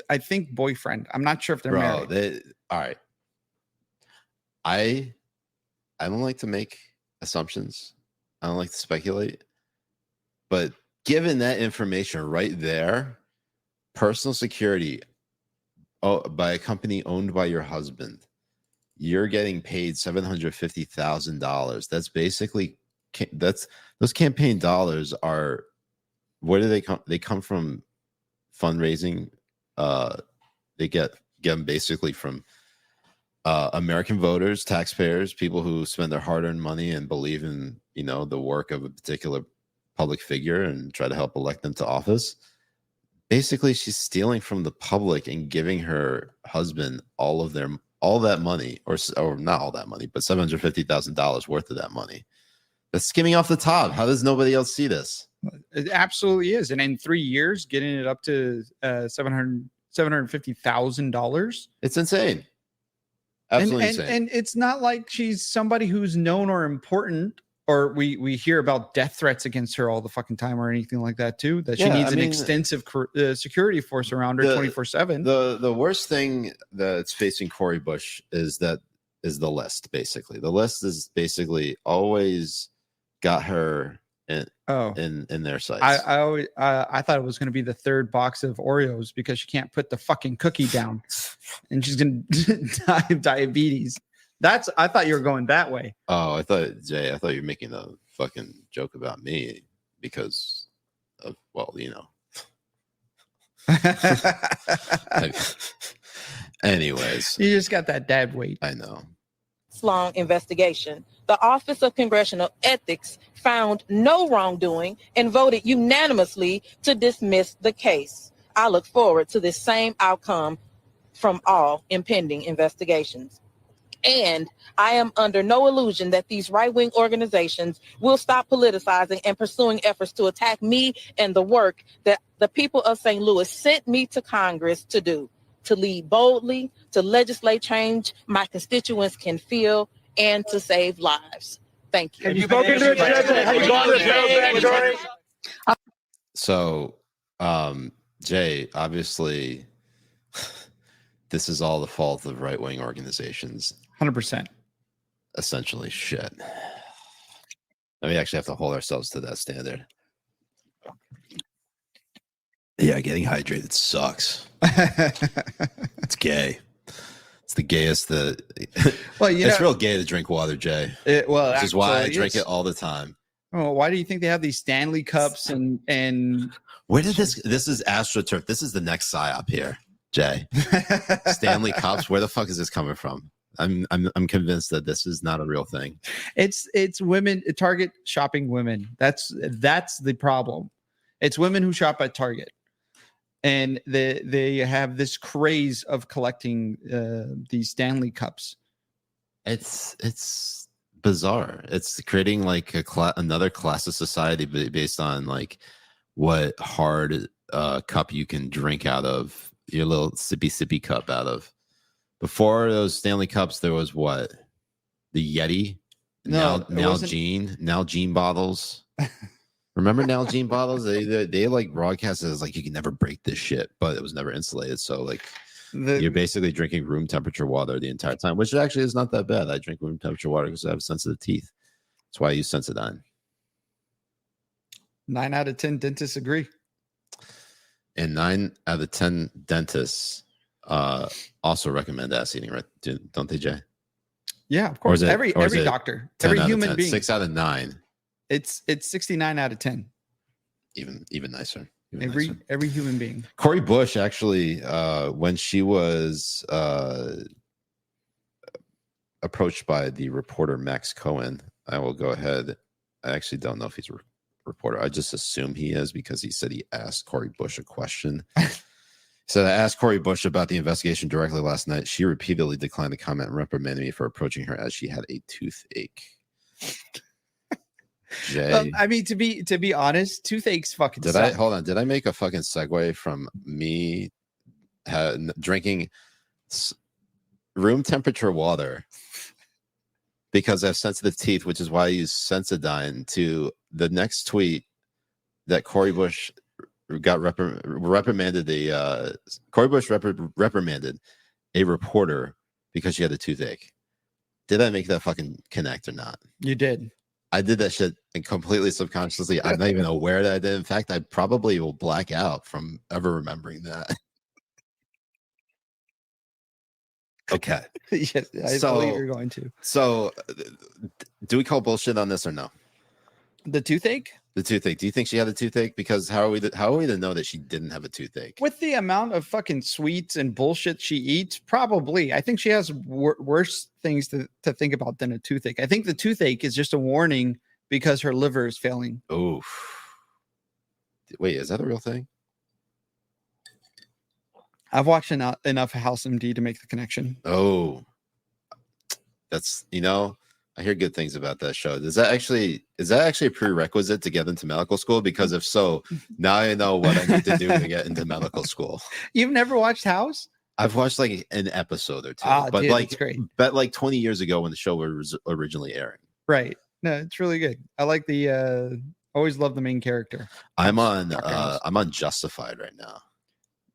I think boyfriend. I'm not sure if they're married. All right. I don't like to make assumptions. I don't like to speculate. But given that information right there, personal security by a company owned by your husband, you're getting paid $750,000. That's basically those campaign dollars are, where do they come? They come from fundraising. They get them basically from American voters, taxpayers, people who spend their hard-earned money and believe in, the work of a particular public figure and try to help elect them to office. Basically, she's stealing from the public and giving her husband all that money, or not all that money, but $750,000 worth of that money. That's skimming off the top. How does nobody else see this? It absolutely is. And in 3 years, getting it up to $750,000. It's insane. Absolutely insane. And it's not like she's somebody who's known or important, or we hear about death threats against her all the fucking time or anything like that too, that she needs an extensive security force around her 24/7. The worst thing that's facing Cori Bush is the list. Basically, the list is basically always got her in their sights. I thought it was going to be the third box of Oreos because she can't put the fucking cookie down and she's going to die of diabetes. I thought you were going that way. Oh, I thought you were making a fucking joke about me because of, anyways, you just got that dad weight. I know. Long investigation. The Office of Congressional Ethics found no wrongdoing and voted unanimously to dismiss the case. I look forward to this same outcome from all impending investigations. And I am under no illusion that these right-wing organizations will stop politicizing and pursuing efforts to attack me and the work that the people of St. Louis sent me to Congress to do, to lead boldly, to legislate change my constituents can feel, and to save lives. Thank you. Have you spoken to a judge? Have you gone to the federal grand jury? So, Jay, obviously, this is all the fault of right-wing organizations. 100%. Essentially, shit. We actually have to hold ourselves to that standard. Yeah, getting hydrated sucks. It's gay. It's the gayest. Well, it's real gay to drink water, Jay. Which is why I drink it all the time. Oh, why do you think they have these Stanley cups and? Where did this is AstroTurf. This is the next Psyop here, Jay. Stanley cups. Where the fuck is this coming from? I'm convinced that this is not a real thing. It's women, Target shopping women. That's the problem. It's women who shop at Target. And they have this craze of collecting these Stanley cups. It's bizarre. It's creating like another class of society based on like what hard cup you can drink out of, your little sippy cup out of. Before those Stanley cups, there was what? The Yeti. No, Nalgene bottles. Remember Nalgene bottles? They like broadcasted as like you can never break this shit, but it was never insulated. So like you're basically drinking room temperature water the entire time, which actually is not that bad. I drink room temperature water because I have sensitive teeth. That's why I use Sensodyne. 9 out of 10 dentists agree. And 9 out of 10 dentists also recommend ass eating, right? Don't they, Jay? Yeah, of course. Every doctor, every human being. 6 out of 9. It's 69 out of 10. Even nicer. Every human being. Cori Bush actually, when she was approached by the reporter Max Cohen, I will go ahead. I actually don't know if he's a reporter. I just assume he is because he said he asked Cori Bush a question. So I asked Cori Bush about the investigation directly last night. She repeatedly declined to comment and reprimanded me for approaching her as she had a toothache. Jay, I mean, to be honest, toothaches fucking suck. Did I make a fucking segue from me drinking room temperature water because I have sensitive teeth, which is why I use Sensodyne. To the next tweet that Cori Bush got reprimanded. Cori Bush reprimanded a reporter because she had a toothache. Did I make that fucking connect or not? You did. I did that shit and completely subconsciously. I'm not even aware that I did. In fact, I probably will black out from ever remembering that. Okay. Yes, I believe you're going to. So, do we call bullshit on this or no? The toothache? The toothache. Do you think she had a toothache? Because how are we to know that she didn't have a toothache? With the amount of fucking sweets and bullshit she eats, probably. I think she has worse things to think about than a toothache. I think the toothache is just a warning because her liver is failing. Oh, wait, is that a real thing? I've watched enough House MD to make the connection. Oh, that's, I hear good things about that show. Is that actually a prerequisite to get into medical school? Because if so, now I know what I need to do to get into medical school. You've never watched House? I've watched like an episode or two, but dude, like, it's great. But like 20 years ago when the show was originally airing. Right. No, it's really good. I like always love the main character. I'm on Justified right now.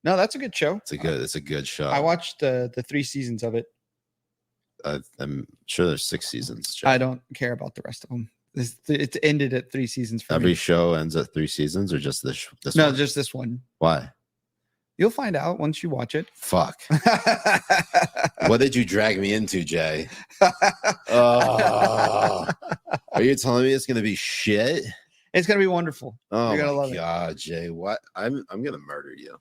No, that's a good show. It's a good show. I watched the 3 seasons of it. I'm sure there's 6 seasons. I don't care about the rest of them. It's ended at 3 seasons for Every me. show ends at 3 seasons, or just this No, one? just this one. Why? You'll find out once you watch it. Fuck. What did you drag me into, Jay? Oh, are you telling me it's gonna be shit? It's gonna be wonderful. Oh, you're gonna my love God, Jay. What? I'm gonna murder you.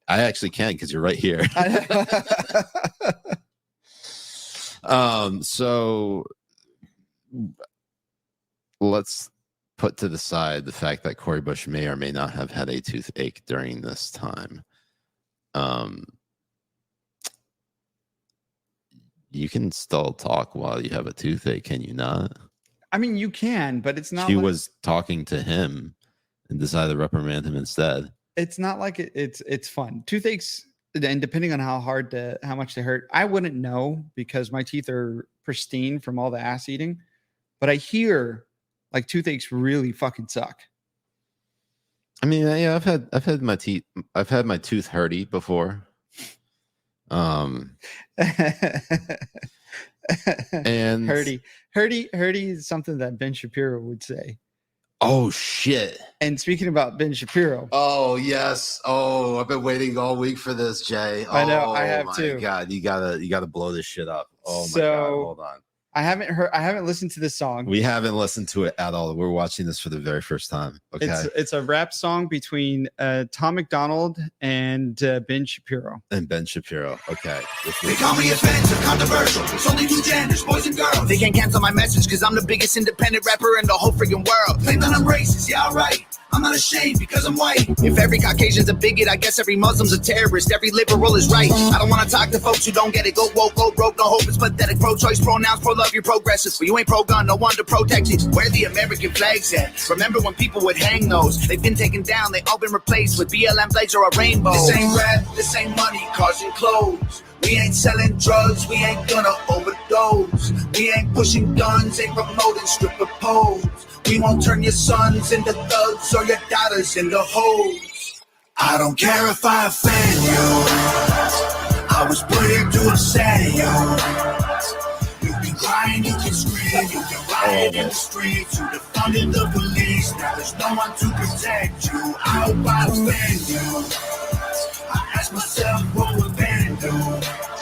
I actually can because you're right here. So let's put to the side the fact that Cori Bush may or may not have had a toothache during this time. You can still talk while you have a toothache, can you not? I mean, you can, but it's not. She was talking to him and decided to reprimand him instead. It's not like it's fun. Toothaches, and depending on how much they hurt, I wouldn't know because my teeth are pristine from all the ass eating. But I hear like toothaches really fucking suck. I mean, yeah, I've had my tooth hurty before. And hurty is something that Ben Shapiro would say. Oh shit. And speaking about Ben Shapiro. Oh yes. Oh, I've been waiting all week for this, Jay. I know, I have too. God, you gotta blow this shit up. Oh my God, hold on. I haven't listened to this song. We haven't listened to it at all. We're watching this for the very first time. Okay. It's a rap song between Tom McDonald and Ben Shapiro. Okay. They call me offensive, controversial. It's only 2 genders, boys and girls. They can't cancel my message because I'm the biggest independent rapper in the whole freaking world. Claim that I'm racist, yeah, alright. I'm not ashamed because I'm white. If every Caucasian's a bigot, I guess every Muslim's a terrorist. Every liberal is right. I don't want to talk to folks who don't get it. Go woke, go broke, no hope. It's pathetic. Pro-choice, pronouns, pro-love, you're progressive. But you ain't pro-gun, no one to protect you. Where the American flags at? Remember when people would hang those? They've been taken down, they all been replaced with BLM flags or a rainbow. This ain't rap, this ain't money, cars and clothes. We ain't selling drugs, we ain't gonna overdose. We ain't pushing guns, ain't promoting stripper poles. We won't turn your sons into thugs or your daughters into hoes. I don't care if I offend you. I was put here to upset you. You can cry and you can scream, you can riot in the streets. You defunded the police, now there's no one to protect you. I hope I offend you. I ask myself what would Ben do?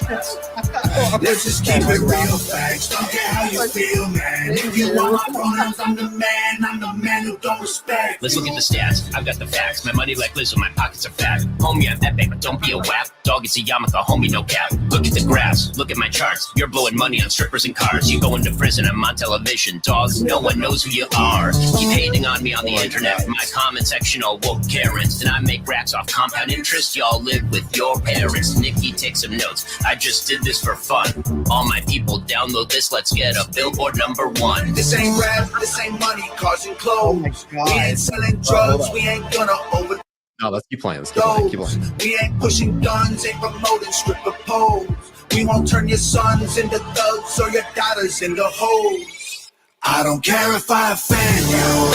Let's just keep it real facts. Don't care how you feel, man. If you want my pronouns, I'm the man who don't respect. Let's look at the stats. I've got the facts. My money like Lizzo, my pockets are fat. Homie, I'm epic, but don't be a whack. Dog, it's a yarmulke, homie, no cap. Look at the graphs, look at my charts. You're blowing money on strippers and cars. You going to prison, I'm on television. Dogs, no one knows who you are. Keep hating on me on the internet. My comment section all woke Karens. And I make racks off compound interest. Y'all live with your parents. Nikki, take some notes. I just did this for fun. All my people download this. Let's get a Billboard #1. This ain't rap, this ain't money, cars and clothes. We ain't selling drugs, we ain't gonna over. No, let's keep playing. Let's keep playing. Keep playing. We ain't pushing guns, ain't promoting stripper poles. We won't turn your sons into thugs or your daughters into hoes. I don't care if I offend you.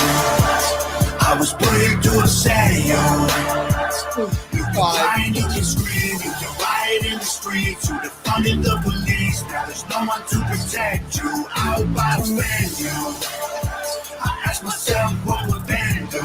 I was put here to upset you. You can cry and you can scream, you can riot in the streets. You defunded the police, now there's no one to protect you. I hope I offend you. I ask myself what would Ben do?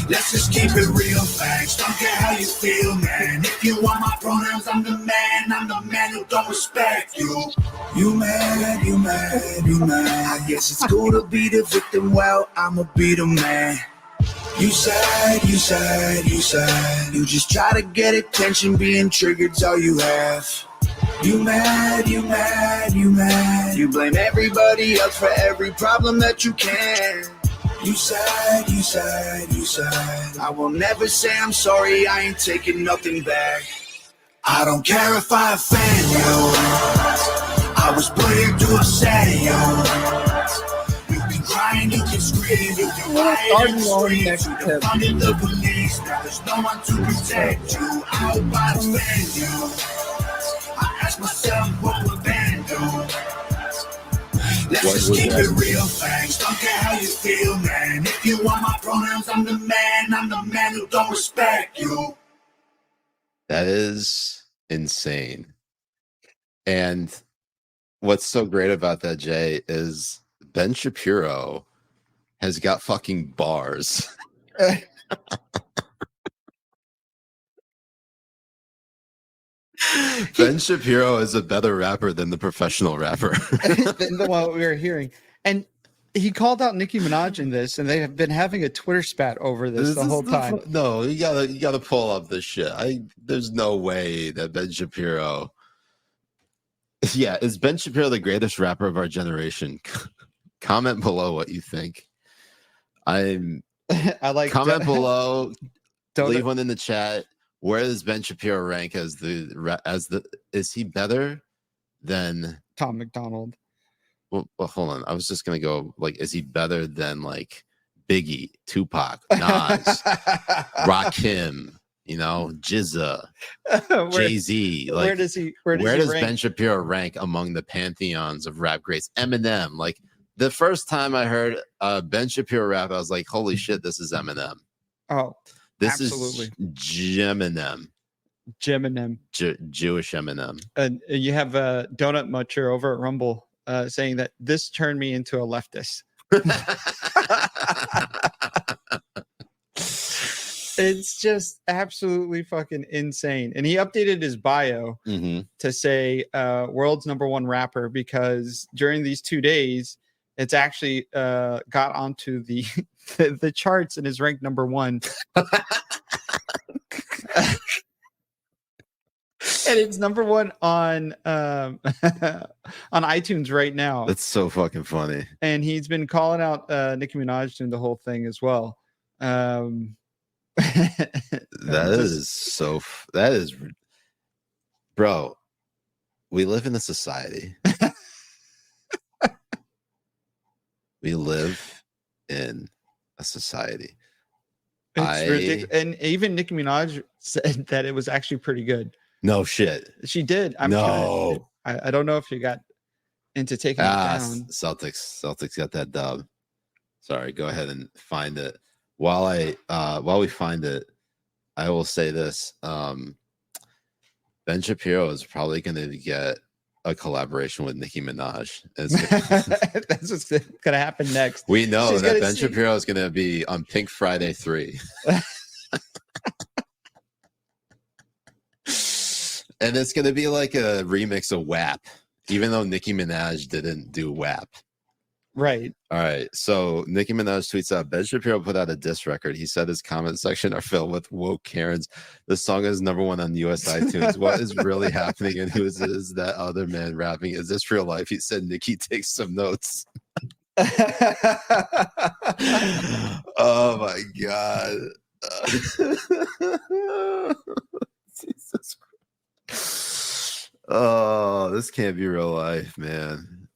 Let's just keep it real, facts. Don't care how you feel, man. If you want my pronouns, I'm the man. I'm the man who don't respect you. You mad, you mad, you mad. I guess it's cool to be the victim. Well, I'ma be the man. You sad, you sad, you sad. You just try to get attention, being triggered's all you have. You mad, you mad, you mad. You blame everybody else for every problem that you can. You sad, you sad, you sad. I will never say I'm sorry, I ain't taking nothing back. I don't care if I offend you. I was put here to upset you. You can cry and you can scream, you can riot in the streets. You defunded the police, now there's no one to protect you. I hope I offend you. I ask myself what would Ben do? Let's just keep it real, facts. Don't care how you feel, man. If you want my pronouns, I'm the man. I'm the man who don't respect you. That is insane. And what's so great about that, Jay, is Ben Shapiro has got fucking bars. Ben Shapiro is a better rapper than the professional rapper. Than the one we were hearing. And he called out Nicki Minaj in this, and they have been having a Twitter spat over this the whole time. No, you gotta pull up this shit. There's no way that Ben Shapiro. Yeah, is Ben Shapiro the greatest rapper of our generation? Comment below what you think. I like comment below. Leave one in the chat. Where does Ben Shapiro rank as the? Is he better than Tom McDonald? Well, hold on. I was just gonna go like, is he better than like Biggie, Tupac, Nas, Rakim, Jizza, Jay-Z? Like, where does Ben Shapiro rank among the pantheons of rap greats? Eminem. Like the first time I heard Ben Shapiro rap, I was like, holy shit, this is Eminem. Oh. This absolutely. is Geminem. Jewish Eminem. And you have Donut Mutcher over at Rumble saying that this turned me into a leftist. It's just absolutely fucking insane. And he updated his bio to say world's #1 rapper because during these 2 days, it's actually got onto the the charts and is ranked #1. And it's #1 on on iTunes right now. That's so fucking funny. And he's been calling out Nicki Minaj doing the whole thing as well. That is, bro. We live in a society. We live in a society. It's ridiculous. And even Nicki Minaj said that it was actually pretty good. No shit. She did. I don't know if she got into taking it down. Celtics got that dub. Sorry, go ahead and find it. While we find it, I will say this. Ben Shapiro is probably going to get a collaboration with Nicki Minaj. That's what's going to happen next. We know that Ben Shapiro is going to be on Pink Friday 3. And it's going to be like a remix of WAP, even though Nicki Minaj didn't do WAP. Right. All right. So Nicki Minaj tweets out, Ben Shapiro put out a diss record. He said his comment section are filled with woke Karens. The song is #1 on US iTunes. What is really happening? And who is that other man rapping? Is this real life? He said, Nicki takes some notes. Oh my God. Jesus Christ. Oh, this can't be real life, man.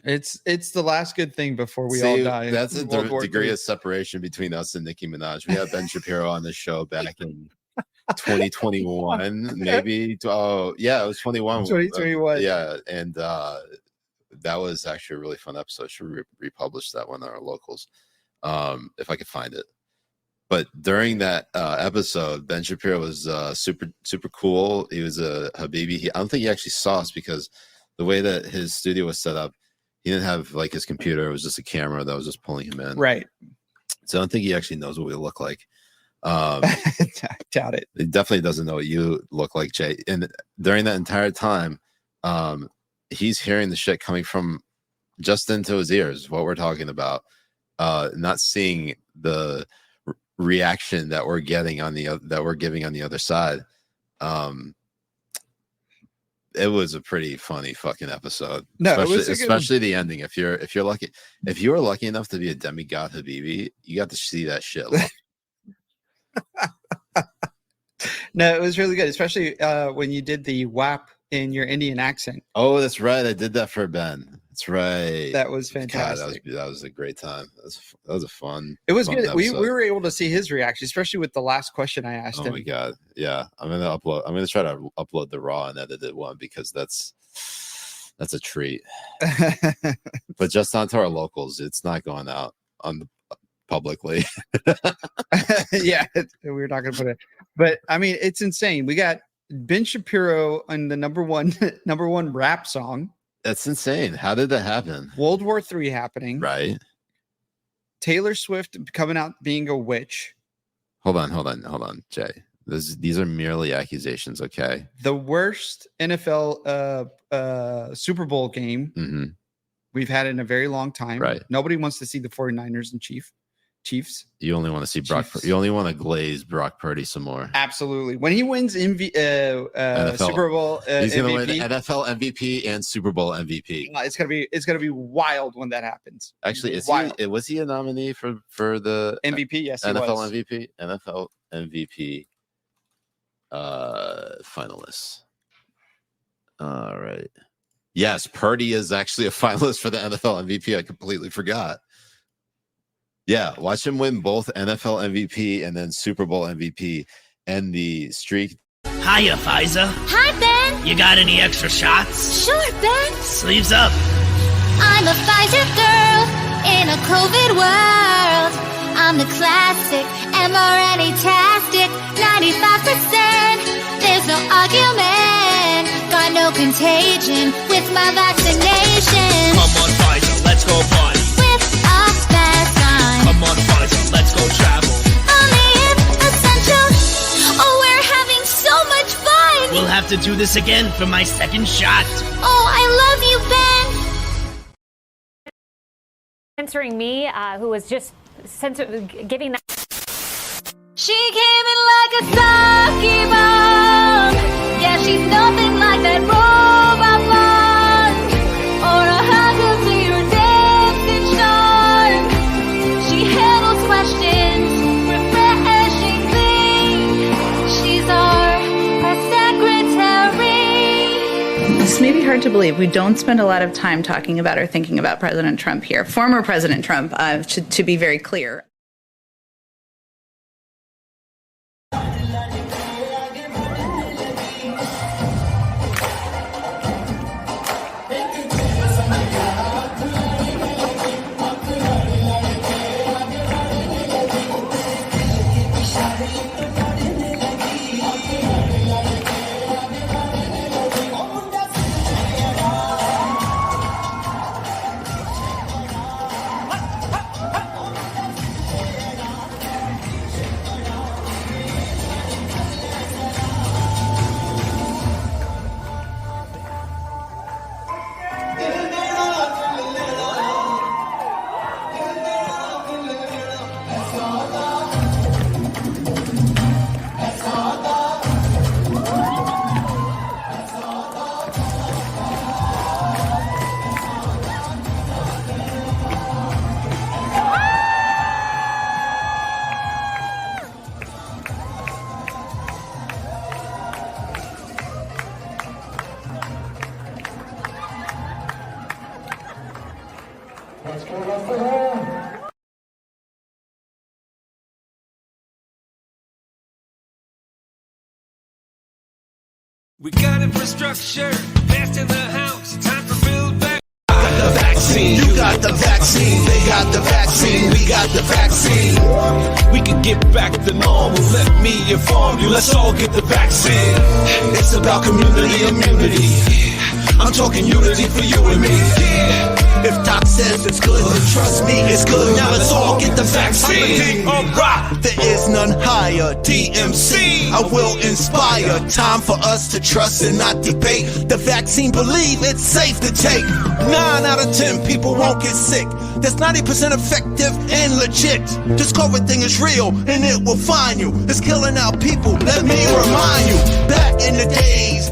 It's the last good thing before we all die. That's a World War degree III. of separation between us and Nicki Minaj. We had Ben Shapiro on the show back in 2021, maybe. Oh, yeah, it was 21. 2021. Yeah, and that was actually a really fun episode. Should republish that one on our locals, if I could find it. But during that episode, Ben Shapiro was super cool. He was a Habibi. I don't think he actually saw us because the way that his studio was set up, he didn't have like his computer. It was just a camera that was just pulling him in. Right. So I don't think he actually knows what we look like. Doubt it. He definitely doesn't know what you look like, Jay. And during that entire time, he's hearing the shit coming from just into his ears, what we're talking about, not seeing the reaction that we're getting on giving on the other side. It was a pretty funny fucking episode. No, especially the ending. If you were lucky enough to be a demigod Habibi, you got to see that shit. No, it was really good, especially when you did the WAP in your Indian accent. Oh, that's right. I did that for Ben. That's right. That was fantastic. God, that was a great time. That was a fun. It was fun good. We were able to see his reaction, especially with the last question I asked him. Oh my God. Yeah. I'm gonna try to upload the raw and edited one because that's a treat. But just onto our locals, it's not going out on the publicly. Yeah, we're not gonna put it. But I mean, it's insane. We got Ben Shapiro on the number one rap song. That's insane. How did that happen? World War III happening. Right. Taylor Swift coming out being a witch. Hold on, Jay. These are merely accusations, okay? The worst NFL Super Bowl game we've had in a very long time. Right. Nobody wants to see the 49ers and Chiefs. You only want to see you only want to glaze Brock Purdy some more. Absolutely. When he wins NFL, Super Bowl he's going MVP, to win NFL MVP and Super Bowl MVP. It's gonna be wild when that happens. Actually, was he a nominee for the MVP? Yes, he NFL was. NFL MVP finalists. All right. Yes, Purdy is actually a finalist for the NFL MVP. I completely forgot. Yeah, watch him win both NFL MVP and then Super Bowl MVP and the streak. Hiya, Pfizer. Hi, Ben. You got any extra shots? Sure, Ben. Sleeves up. I'm a Pfizer girl in a COVID world. I'm the classic, mRNA-tastic, 95%. There's no argument. Got no contagion with my vaccination. Come on, Pfizer, let's go party. With a fast line. Come on, Pfizer, let's go travel. Only if essential. Oh, we're having so much fun. We'll have to do this again for my second shot. Oh, I love you, Ben. Censoring me, who was just giving that. She came in like a sake bomb. Yeah, she's nothing like that robot blonde or a hugger to your dancing charm. She handles questions refreshingly. She's our secretary. This may be hard to believe. We don't spend a lot of time talking about or thinking about President Trump here. Former President Trump, to be very clear. We got infrastructure, fast in the house, time for build back. Got the vaccine, you got the vaccine, they got the vaccine, we got the vaccine. We can get back to normal, let me inform you, let's all get the vaccine. It's about community immunity, I'm talking unity for you and me. If Doc says it's good, then trust me, it's good. Now let's all get the vaccine. Alright, there is none higher. DMC, I will inspire. Time for us to trust and not debate. The vaccine, believe it's safe to take. 9 out of 10 people won't get sick. That's 90% effective and legit. This COVID thing is real and it will find you. It's killing our people, let me remind you. Back in the days,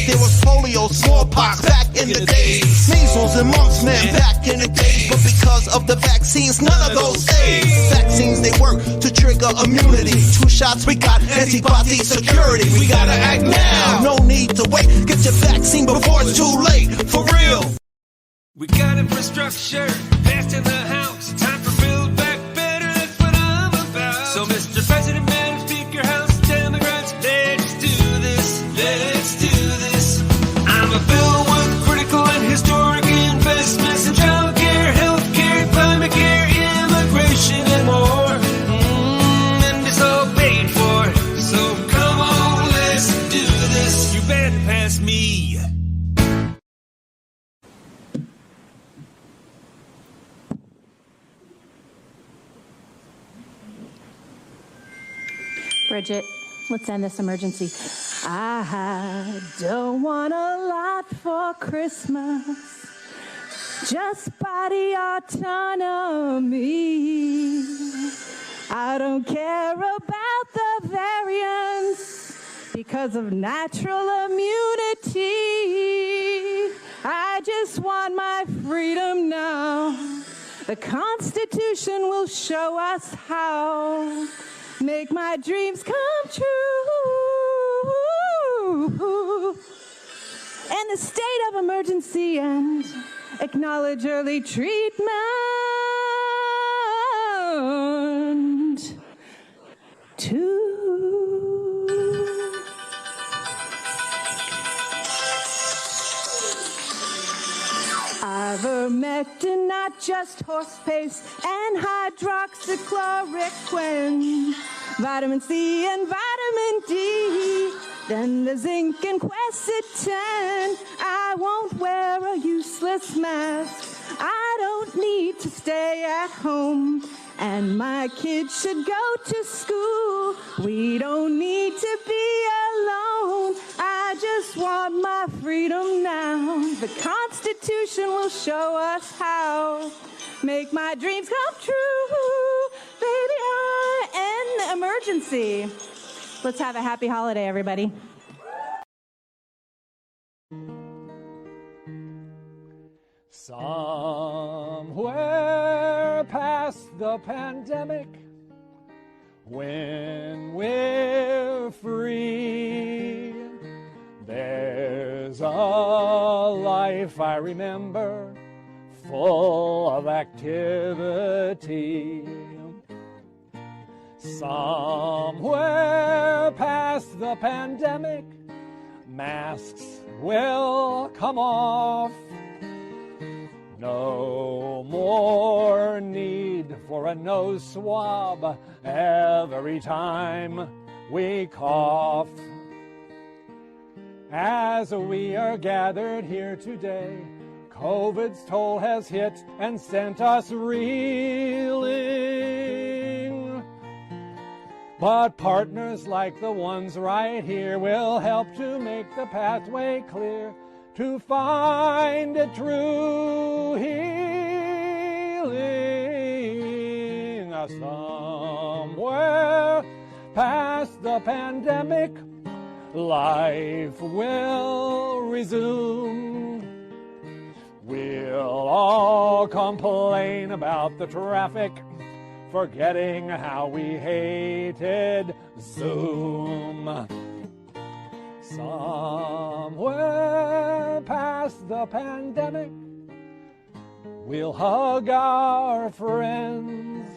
there was polio, smallpox, back in the days. Measles and mumps, man, back in the days. But because of the vaccines, none of those aids. Vaccines, they work to trigger immunity. 2 shots, we got antibody security. We gotta act now, no need to wait. Get your vaccine before it's too late, for real. We got infrastructure, fast in the house. Time for build back better, that's what I'm about. So Mr. President, man, speak your house down the grounds. Let's do this, let's do this. I'm a bill with critical and historic investments in childcare, healthcare, climate care, immigration, and more. And it's all paid for. So come on, let's do this. You better pass me. Bridget, let's end this emergency. I don't want a lot for Christmas, just body autonomy. I don't care about the variants because of natural immunity. I just want my freedom now. The Constitution will show us how. Make my dreams come true. And the state of emergency and acknowledge early treatment. Ivermectin, not just horse paste, and hydroxychloroquine, vitamin C and vitamin D, then the zinc and quercetin. I won't wear a useless mask. I don't need to stay at home, and my kids should go to school. We don't need to be alone. I just want my freedom now. The Constitution will show us how. Make my dreams come true. Baby, I end the emergency. Let's have a happy holiday, everybody. Somewhere past the pandemic, when we're free, there's a life I remember full of activity. Somewhere past the pandemic, masks will come off. No more need for a nose swab every time we cough. As we are gathered here today, COVID's toll has hit and sent us reeling. But partners like the ones right here will help to make the pathway clear to find a true healing. Somewhere past the pandemic, life will resume. We'll all complain about the traffic, forgetting how we hated Zoom. Somewhere past the pandemic, We'll hug our friends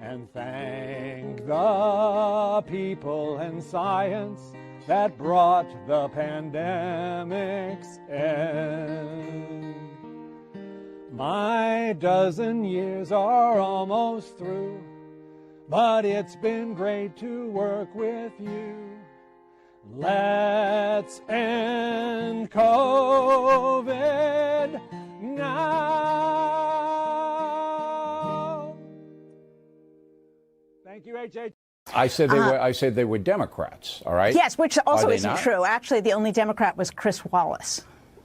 and thank the people and science that brought the pandemic's end. My dozen years are almost through, but it's been great to work with you. Let's end COVID now. Thank you, HH. I said they were Democrats, all right? Yes, which also Are they isn't not? true. Actually, the only Democrat was Chris Wallace.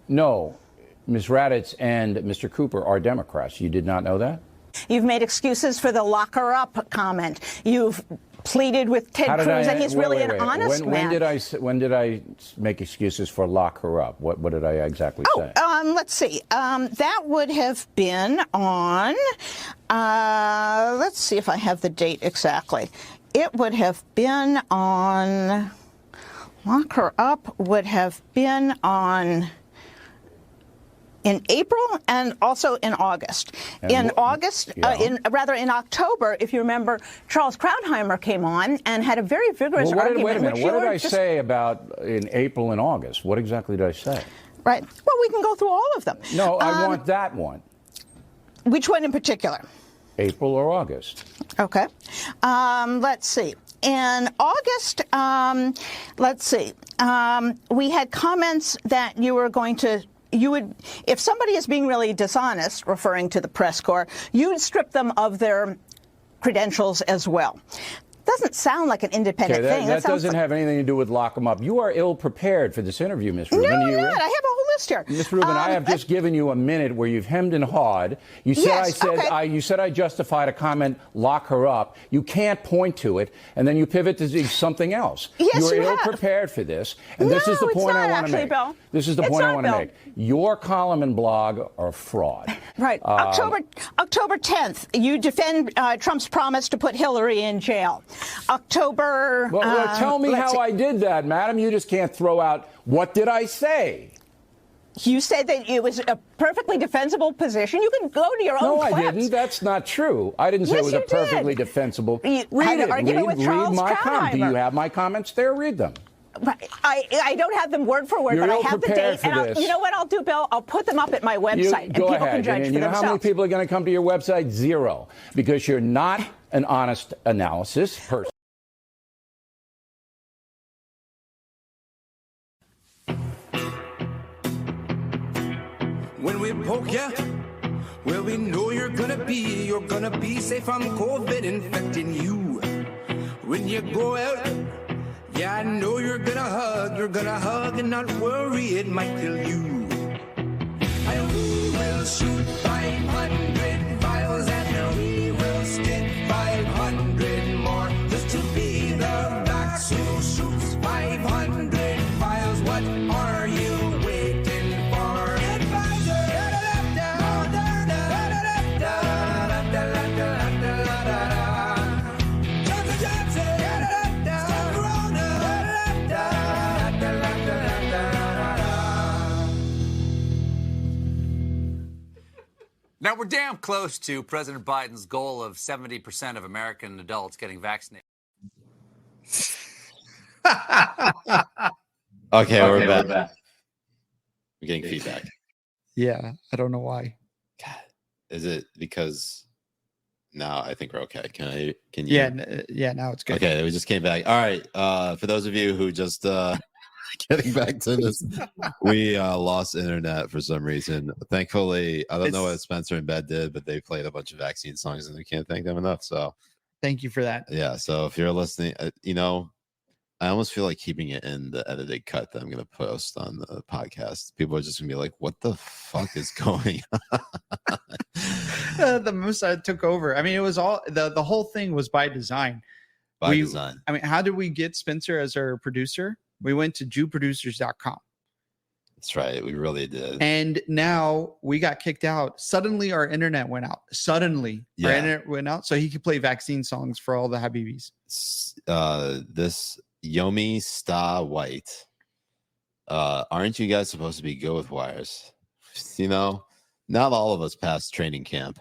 No, Ms. Raddatz and Mr. Cooper are Democrats. You did not know that? You've made excuses for the lock her up comment. You've pleaded with Ted Cruz, and he's really an honest man. When did I make excuses for lock her up? What did I exactly say? Let's see. That would have been on. Let's see if I have the date exactly. It would have been on. Lock her up would have been on. In April and also in August. In October, if you remember, Charles Krauthammer came on and had a very vigorous argument. Wait a minute. What did I say about in April and August? What exactly did I say? Right. Well, we can go through all of them. No, I want that one. Which one in particular? April or August? Okay. Let's see. In August, we had comments that you were going to. You would, if somebody is being really dishonest, referring to the press corps, you would strip them of their credentials as well. Doesn't sound like an independent thing. That doesn't have anything to do with lock them up. You are ill prepared for this interview, Ms. Rubin. No, I'm not. I have a whole list here. Ms. Rubin, I have just given you a minute where you've hemmed and hawed. You said you said I justified a comment, lock her up. You can't point to it, and then you pivot to something else. Yes, You're you ill prepared for this, and this is the point I want to make. Bill. This is the point I want to make. Your column and blog are fraud. Right. October 10th, you defend Trump's promise to put Hillary in jail. October. Well, tell me how I did that, madam. You just can't throw out, what did I say? You said that it was a perfectly defensible position. You can go to your own clips. No, I didn't. That's not true. I didn't say it was a perfectly defensible. Read it. Read my comments. Do you have my comments there? Read them. I don't have them word for word, but I have the date. And you know what I'll do, Bill? I'll put them up at my website, and people can judge for themselves. You know how many people are going to come to your website? Zero, because you're not an honest analysis person. When we poke ya, well, we know you're gonna be safe from COVID infecting you. When you go out, yeah, I know you're gonna hug and not worry, it might kill you. And we will shoot 500 vials and we will stick 500 more just to be the vax who shoots 500 vials. What are you waiting for? Now, we're damn close to President Biden's goal of 70% of American adults getting vaccinated. Okay, we're back. We're getting feedback. Yeah, I don't know why. God, is it because now I think we're okay? Can you? Yeah, now it's good. Okay, we just came back. All right, for those of you who just getting back to this, we lost internet for some reason. Thankfully, I don't know what Spencer and Bed did, but they played a bunch of vaccine songs, and we can't thank them enough. So, thank you for that. Yeah. So if you're listening, I almost feel like keeping it in the edited cut that I'm going to post on the podcast. People are just going to be like, "What the fuck is going on?" The Mossad took over. I mean, it was all the whole thing was by design. By design. I mean, how did we get Spencer as our producer? We went to JewProducers.com. That's right. We really did. And now we got kicked out. Suddenly our internet went out. Our internet went out so he could play vaccine songs for all the Habibis. This Yomi Sta White. Aren't you guys supposed to be good with wires? Not all of us passed training camp.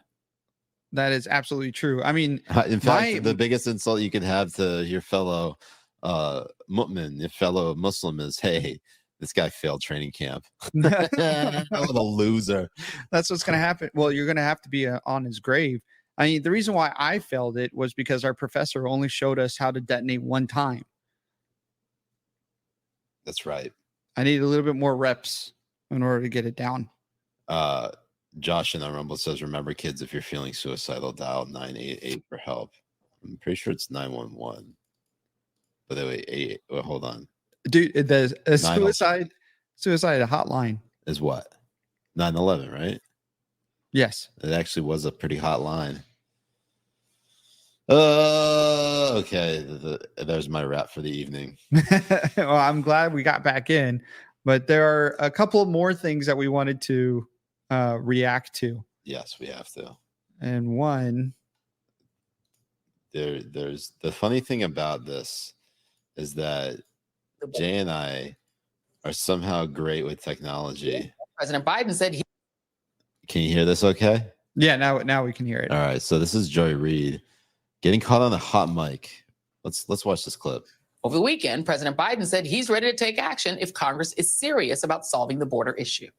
That is absolutely true. I mean, in fact, the biggest insult you can have to your fellow mu'min, your fellow Muslim is, hey, this guy failed training camp. What a loser. That's what's going to happen. Well, you're going to have to be on his grave. I mean, the reason why I failed it was because our professor only showed us how to detonate one time. That's right. I need a little bit more reps in order to get it down. Josh in the Rumble says, remember, kids, if you're feeling suicidal, dial 988 for help. I'm pretty sure it's 911. But wait, hold on. Dude, the suicide hotline is what? 911, right? Yes. It actually was a pretty hot line. Okay. There's my wrap for the evening. Well, I'm glad we got back in, but there are a couple more things that we wanted to react to. Yes, we have to. And one, there's the funny thing about this is that Jay and I are somehow great with technology. President Biden said he. Can you hear this okay? Yeah, now we can hear it. All right, so this is Joy Reid getting caught on a hot mic. Let's watch this clip. Over the weekend, President Biden said he's ready to take action if Congress is serious about solving the border issue.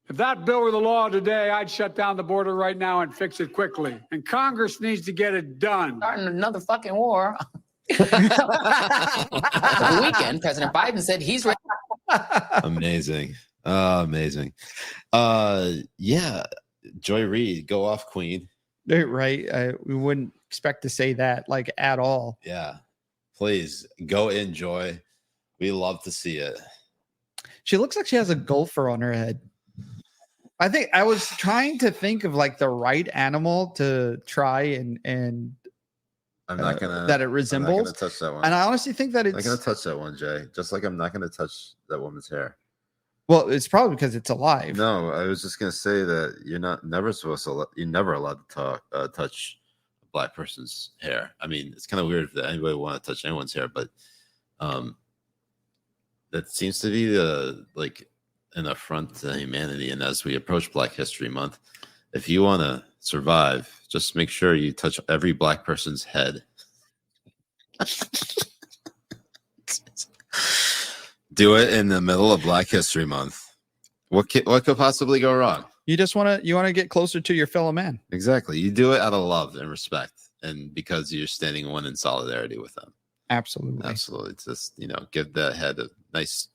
If that bill were the law today, I'd shut down the border right now and fix it quickly. And Congress needs to get it done. Starting another fucking war. Over the weekend, President Biden said he's ready. Amazing. Amazing. Yeah, Joy Reid, go off, Queen. Right. We wouldn't expect to say that like at all. Yeah. Please go enjoy. We love to see it. She looks like she has a gopher on her head. I think I was trying to think of like the right animal to try and I'm not gonna that it resembles. I'm not gonna touch that one. And I honestly think that I'm not gonna touch that one, Jay. Just like I'm not gonna touch that woman's hair. Well, it's probably because it's alive. No, I was just gonna say that you're never allowed to touch a black person's hair. I mean, it's kind of weird that anybody would want to touch anyone's hair, but that seems to be an affront to humanity. And as we approach Black History Month, if you want to survive, just make sure you touch every black person's head. Do it in the middle of Black History Month. What could possibly go wrong? You just want to get closer to your fellow man. Exactly. You do it out of love and respect, and because you're standing one in solidarity with them. Absolutely. Just give that head a nice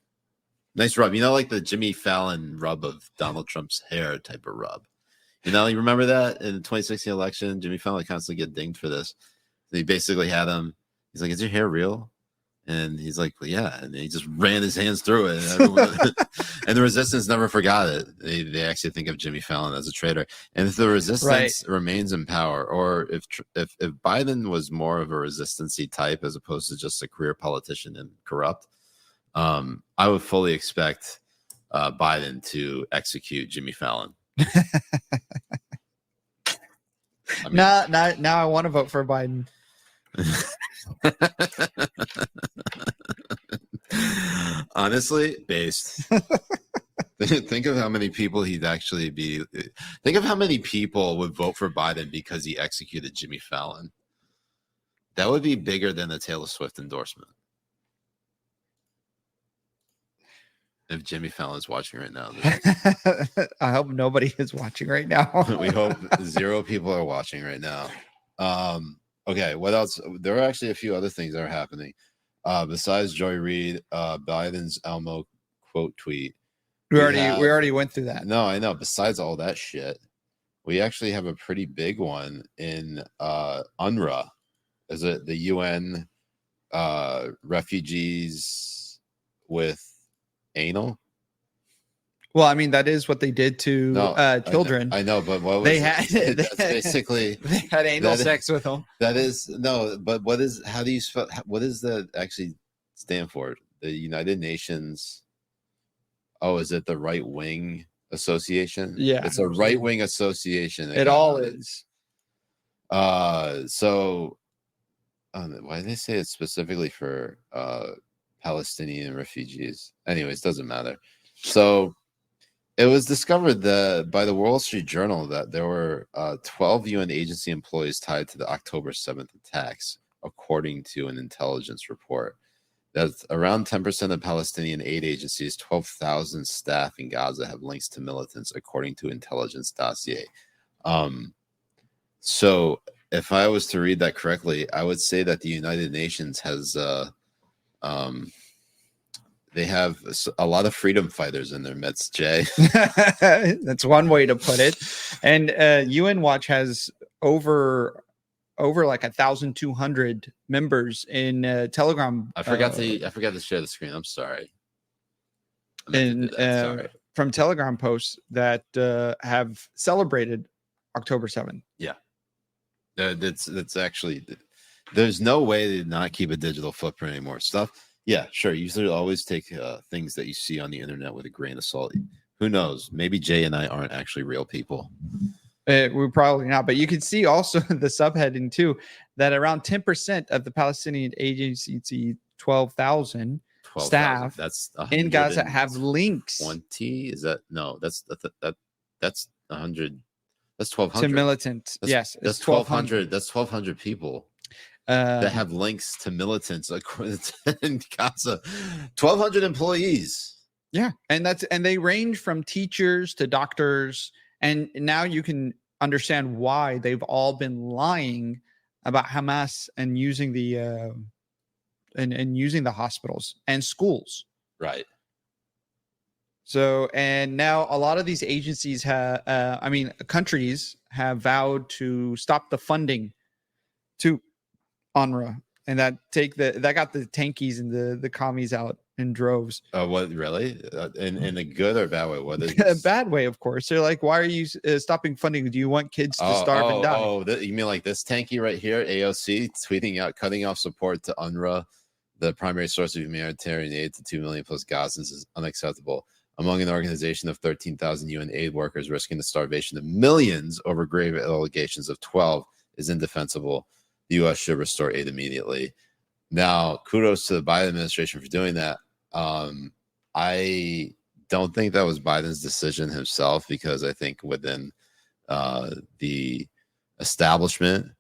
rub. Like the Jimmy Fallon rub of Donald Trump's hair type of rub. You remember that in the 2016 election, Jimmy Fallon constantly get dinged for this. He basically had him. He's like, "Is your hair real?" And he's like, "Well, yeah." And he just ran his hands through it. And the resistance never forgot it. They actually think of Jimmy Fallon as a traitor. And if the resistance remains in power, or if Biden was more of a resistance-y type as opposed to just a career politician and corrupt, I would fully expect Biden to execute Jimmy Fallon. Now I want to vote for Biden. Honestly, based. Think of how many people he'd actually be. Think of how many people would vote for Biden because he executed Jimmy Fallon. That would be bigger than the Taylor Swift endorsement. If Jimmy Fallon's watching right now. I hope nobody is watching right now. We hope 0 people are watching right now. Okay, what else? There are actually a few other things that are happening. Besides Joy Reid, Biden's Elmo quote tweet. We already went through that. No, I know. Besides all that shit, we actually have a pretty big one in UNRWA. Is it the UN refugees with anal? Well, I mean, that is what they did to children. I know, but what was they had? That's basically they had anal sex with them. That is no, but what is? How do you spell? What does that actually stand for? The United Nations. Oh, is it the Right Wing Association? Yeah, it's a right wing association. It all is. So, why did they say it's specifically for Palestinian refugees? Anyways, doesn't matter. So It was discovered by the Wall Street Journal that there were 12 UN agency employees tied to the October 7th attacks, according to an intelligence report. That's around 10% of Palestinian aid agencies, 12,000 staff in Gaza have links to militants, according to intelligence dossier. So if I was to read that correctly, I would say that the United Nations has they have a lot of freedom fighters in their midst, Jay. That's one way to put it. And UN Watch has over like 1,200 members in Telegram. I forgot to share the screen. I'm sorry. From Telegram posts that have celebrated October 7th. Yeah. That's actually, there's no way to not keep a digital footprint anymore. Stuff. Yeah, sure. You should always take things that you see on the internet with a grain of salt. Who knows? Maybe Jay and I aren't actually real people. We're probably not. But you can see also the subheading too, that around 10% of the Palestinian agency, 12,000 staff that's in Gaza have links. 20? Is that no? That's 100. That's 1,200 to militant. Yes, that's 1,200. That's 1,200 people. That have links to militants in Gaza. 1,200 employees. Yeah, and they range from teachers to doctors, and now you can understand why they've all been lying about Hamas and using the and using the hospitals and schools. Right. So, and now a lot of these agencies countries have vowed to stop the funding to UNRWA, and that got the tankies and the commies out in droves. Oh, what really? In a good or bad way? What is a bad way? Of course, they're like, why are you stopping funding? Do you want kids to starve and die? Oh, you mean like this tanky right here? AOC tweeting out, cutting off support to UNRWA, the primary source of humanitarian aid to 2 million plus Gazans, is unacceptable. Among an organization of 13,000 UN aid workers risking the starvation of millions over grave allegations of 12 is indefensible. The U.S. should restore aid immediately. Now, kudos to the Biden administration for doing that. I don't think that was Biden's decision himself, because I think within the establishment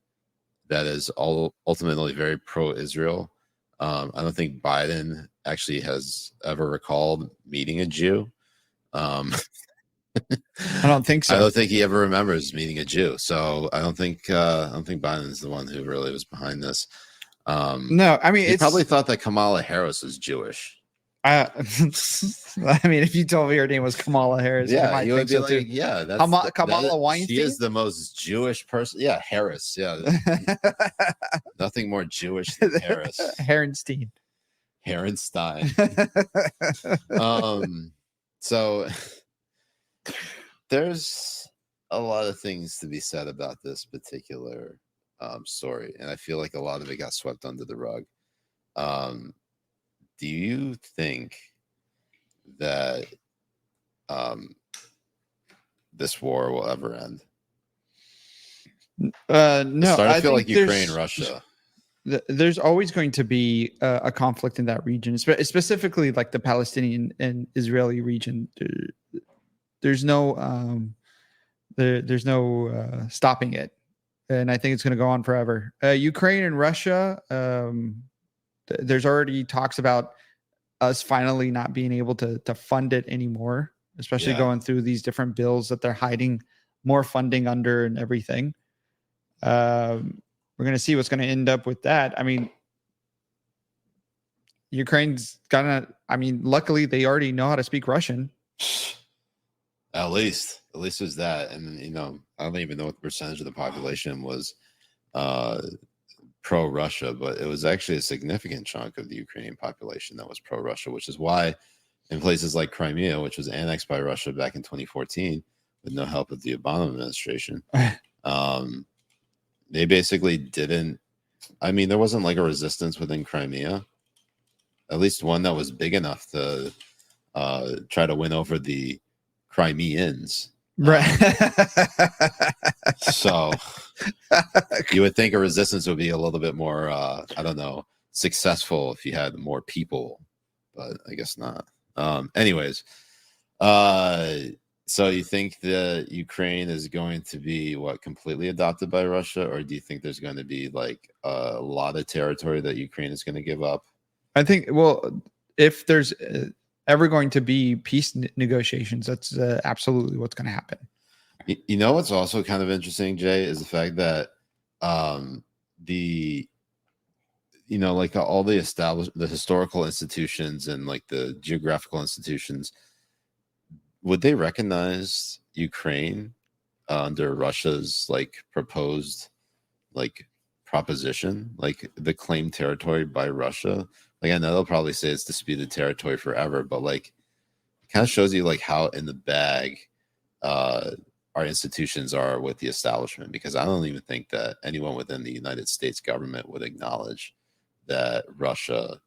that is ultimately very pro-Israel, I don't think Biden actually has ever recalled meeting a Jew. I don't think so. I don't think he ever remembers meeting a Jew. So I don't think Biden is the one who really was behind this. No, I mean, he probably thought that Kamala Harris was Jewish. I mean, if you told me her name was Kamala Harris, yeah, you would be like, too. Yeah, that's Kamala Weinstein. She is the most Jewish person. Yeah, Harris. Yeah, nothing more Jewish than Harris. Herenstein. So there's a lot of things to be said about this particular story, and I feel like a lot of it got swept under the rug. Do you think that this war will ever end? No, I feel like Ukraine, Russia. There's always going to be a conflict in that region, specifically like the Palestinian and Israeli region. There's no stopping it, and I think it's going to go on forever. Ukraine and Russia. There's already talks about us finally not being able to fund it anymore, especially going through these different bills that they're hiding more funding under and everything. We're going to see what's going to end up with that. I mean, Ukraine's luckily they already know how to speak Russian. At least there's that. And, I don't even know what the percentage of the population was pro-Russia, but it was actually a significant chunk of the Ukrainian population that was pro-Russia, which is why in places like Crimea, which was annexed by Russia back in 2014 with no help of the Obama administration, they basically didn't. I mean, there wasn't like a resistance within Crimea, at least one that was big enough to try to win over the Crimeans. Right. So you would think a resistance would be a little bit more, successful if you had more people, but I guess not. Anyways, So you think that Ukraine is going to be completely adopted by Russia, or do you think there's going to be like a lot of territory that Ukraine is going to give up? I think, well, if there's ever going to be peace negotiations, that's absolutely what's going to happen. You know what's also kind of interesting, Jay, is the fact that all the historical institutions and like the geographical institutions, would they recognize Ukraine under Russia's like proposed like proposition, like the claimed territory by Russia? Like, I know they'll probably say it's disputed territory forever, but like it kind of shows you like how in the bag our institutions are with the establishment, because I don't even think that anyone within the United States government would acknowledge that Russia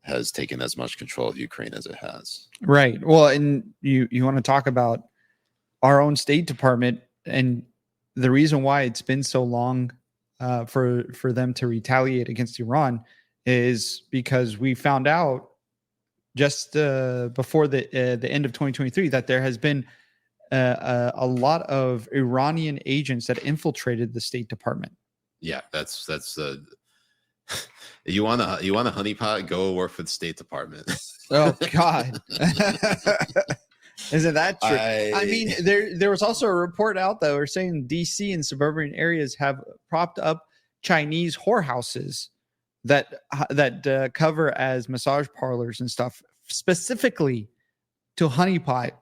has taken as much control of Ukraine as it has. Right. Well, and you want to talk about our own State Department, and the reason why it's been so long for them to retaliate against Iran is because we found out just before the end of 2023 that there has been a lot of Iranian agents that infiltrated the State Department. Yeah, that's you want a honeypot, go work for the State Department. Oh God. Isn't that true? I mean, there was also a report out that were saying DC and suburban areas have propped up Chinese whorehouses that cover as massage parlors and stuff, specifically to honeypot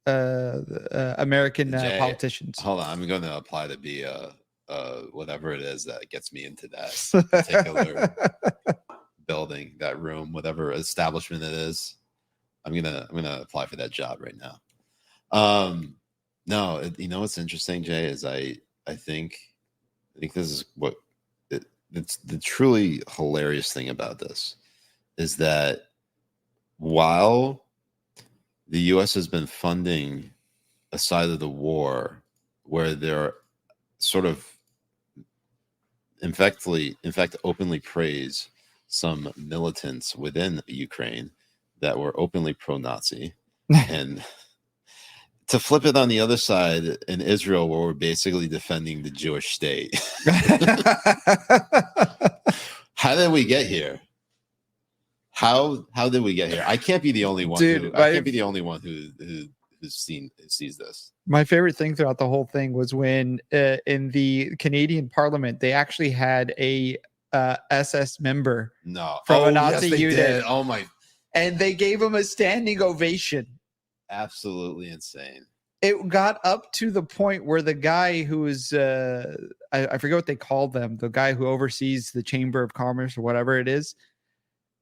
American Jay, politicians. Hold on, I'm going to apply to be whatever it is that gets me into that particular building, that room, whatever establishment it is. I'm gonna apply for that job right now. No, you know what's interesting, Jay, is I think this is what it's the truly hilarious thing about this is that while the U.S. has been funding a side of the war where they're sort of, in fact, openly praise some militants within Ukraine that were openly pro-Nazi, and to flip it on the other side in Israel, where we're basically defending the Jewish state. How did we get here? How did we get here? I can't be the only one. Dude, I can't be the only one who sees this. My favorite thing throughout the whole thing was when in the Canadian Parliament they actually had a SS member from a Nazi unit. Did. Oh my! And they gave him a standing ovation. Absolutely insane. It got up to the point where the guy who was I forget what they called them, the guy who oversees the Chamber of Commerce or whatever it is,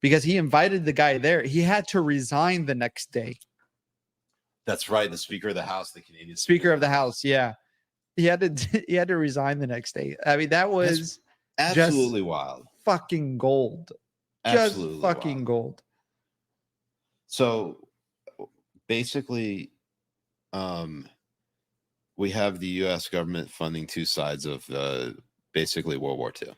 because he invited the guy there, he had to resign the next day. That's right. The Speaker of the House, the Canadian Speaker of the House. Yeah. He had to resign the next day. I mean, that was absolutely wild. Fucking gold. Absolutely just fucking wild. Gold. So basically, we have the U.S. government funding two sides of basically World War II.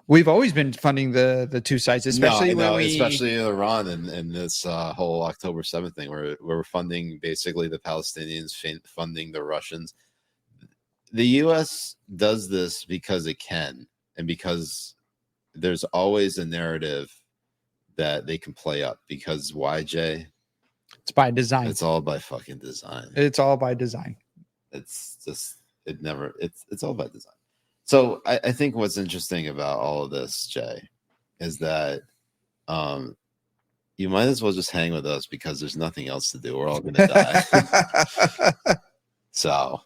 We've always been funding the two sides, especially especially in Iran and this whole October 7th thing, where we're funding basically the Palestinians, funding the Russians. The U.S. does this because it can, and because there's always a narrative that they can play up. Because why, Jay? It's by design. It's all by fucking design. It's all by design. It's just it's all by design. So I think what's interesting about all of this, Jay, is that you might as well just hang with us because there's nothing else to do. We're all gonna die. So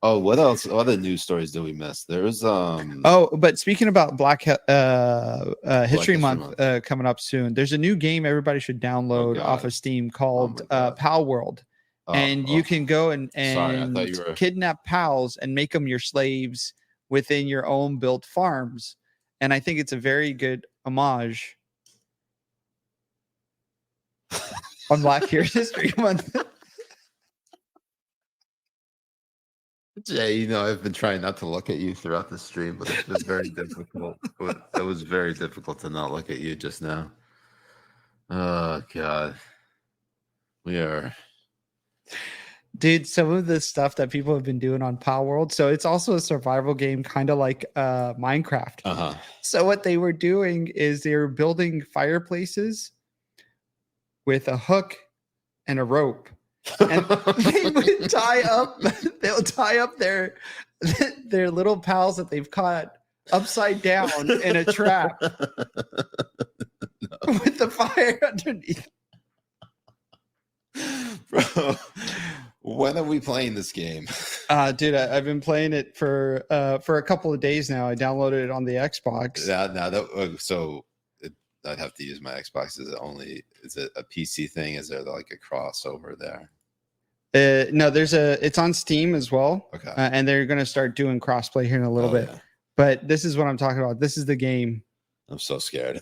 what else? What other news stories did we miss? There's but speaking about Black History Month coming up soon, there's a new game everybody should download off of Steam called Pal World. And you can go and kidnap pals and make them your slaves within your own built farms. And I think it's a very good homage on Black History Month. Jay, I've been trying not to look at you throughout the stream, but it's been very difficult. It was very difficult to not look at you just now. Oh, God. We are. Dude, some of the stuff that people have been doing on Power World. So it's also a survival game, kind of like Minecraft. Uh-huh. So what they were doing is they were building fireplaces with a hook and a rope. And they would they'll tie up their little pals that they've caught upside down in a trap with the fire underneath. Bro, when are we playing this game? Dude, I've been playing it for a couple of days now. I downloaded it on the Xbox. I'd have to use my Xbox. Is it a PC thing? Is there like a crossover there? No, it's on Steam as well. Okay. And they're going to start doing crossplay here in a little bit. Yeah. But this is what I'm talking about. This is the game. I'm so scared.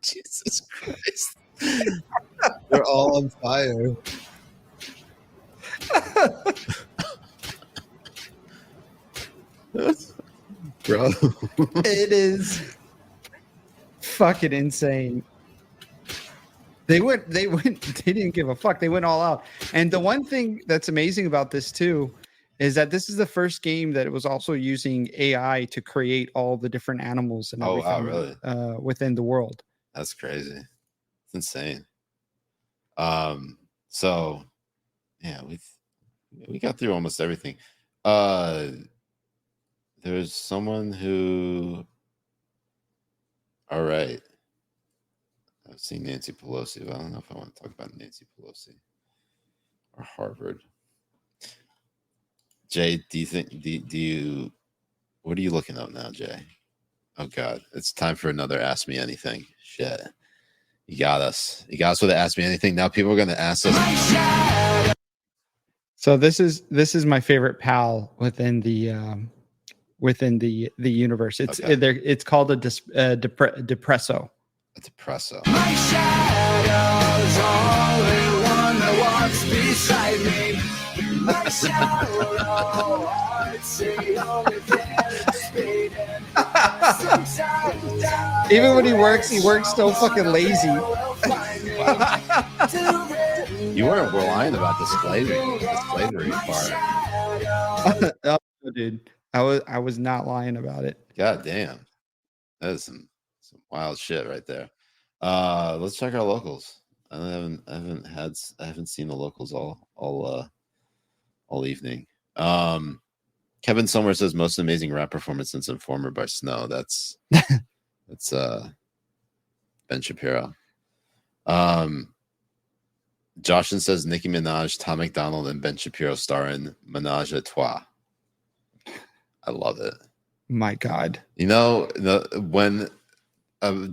Jesus Christ. They're all on fire. Bro. It is fucking insane. They didn't give a fuck. They went all out. And the one thing that's amazing about this too is that this is the first game that was also using AI to create all the different animals and everything really? Within the world. That's crazy. It's insane. So yeah, we got through almost everything. There's someone who, all right. I've seen Nancy Pelosi, but I don't know if I want to talk about Nancy Pelosi or Harvard. Jay, do you what are you looking up now, Jay? Oh God, it's time for another Ask Me Anything. Shit. You got us with the Ask Me Anything. Now people are gonna ask us. So this is my favorite pal within the universe. It's called a depresso. A depresso. My shadow's only one that walks beside me. My shadow, I'd say only Even when he works so fucking lazy. You weren't lying about the slavery part. Oh, dude, I was not lying about it. God damn, that is some wild shit right there. Let's check our locals. I haven't seen the locals all evening. Kevin Somewhere says most amazing rap performance since Informer by Snow. That's Ben Shapiro. Joshin says Nicki Minaj, Tom McDonald, and Ben Shapiro star in Menage a Trois. I love it. My God. You know, when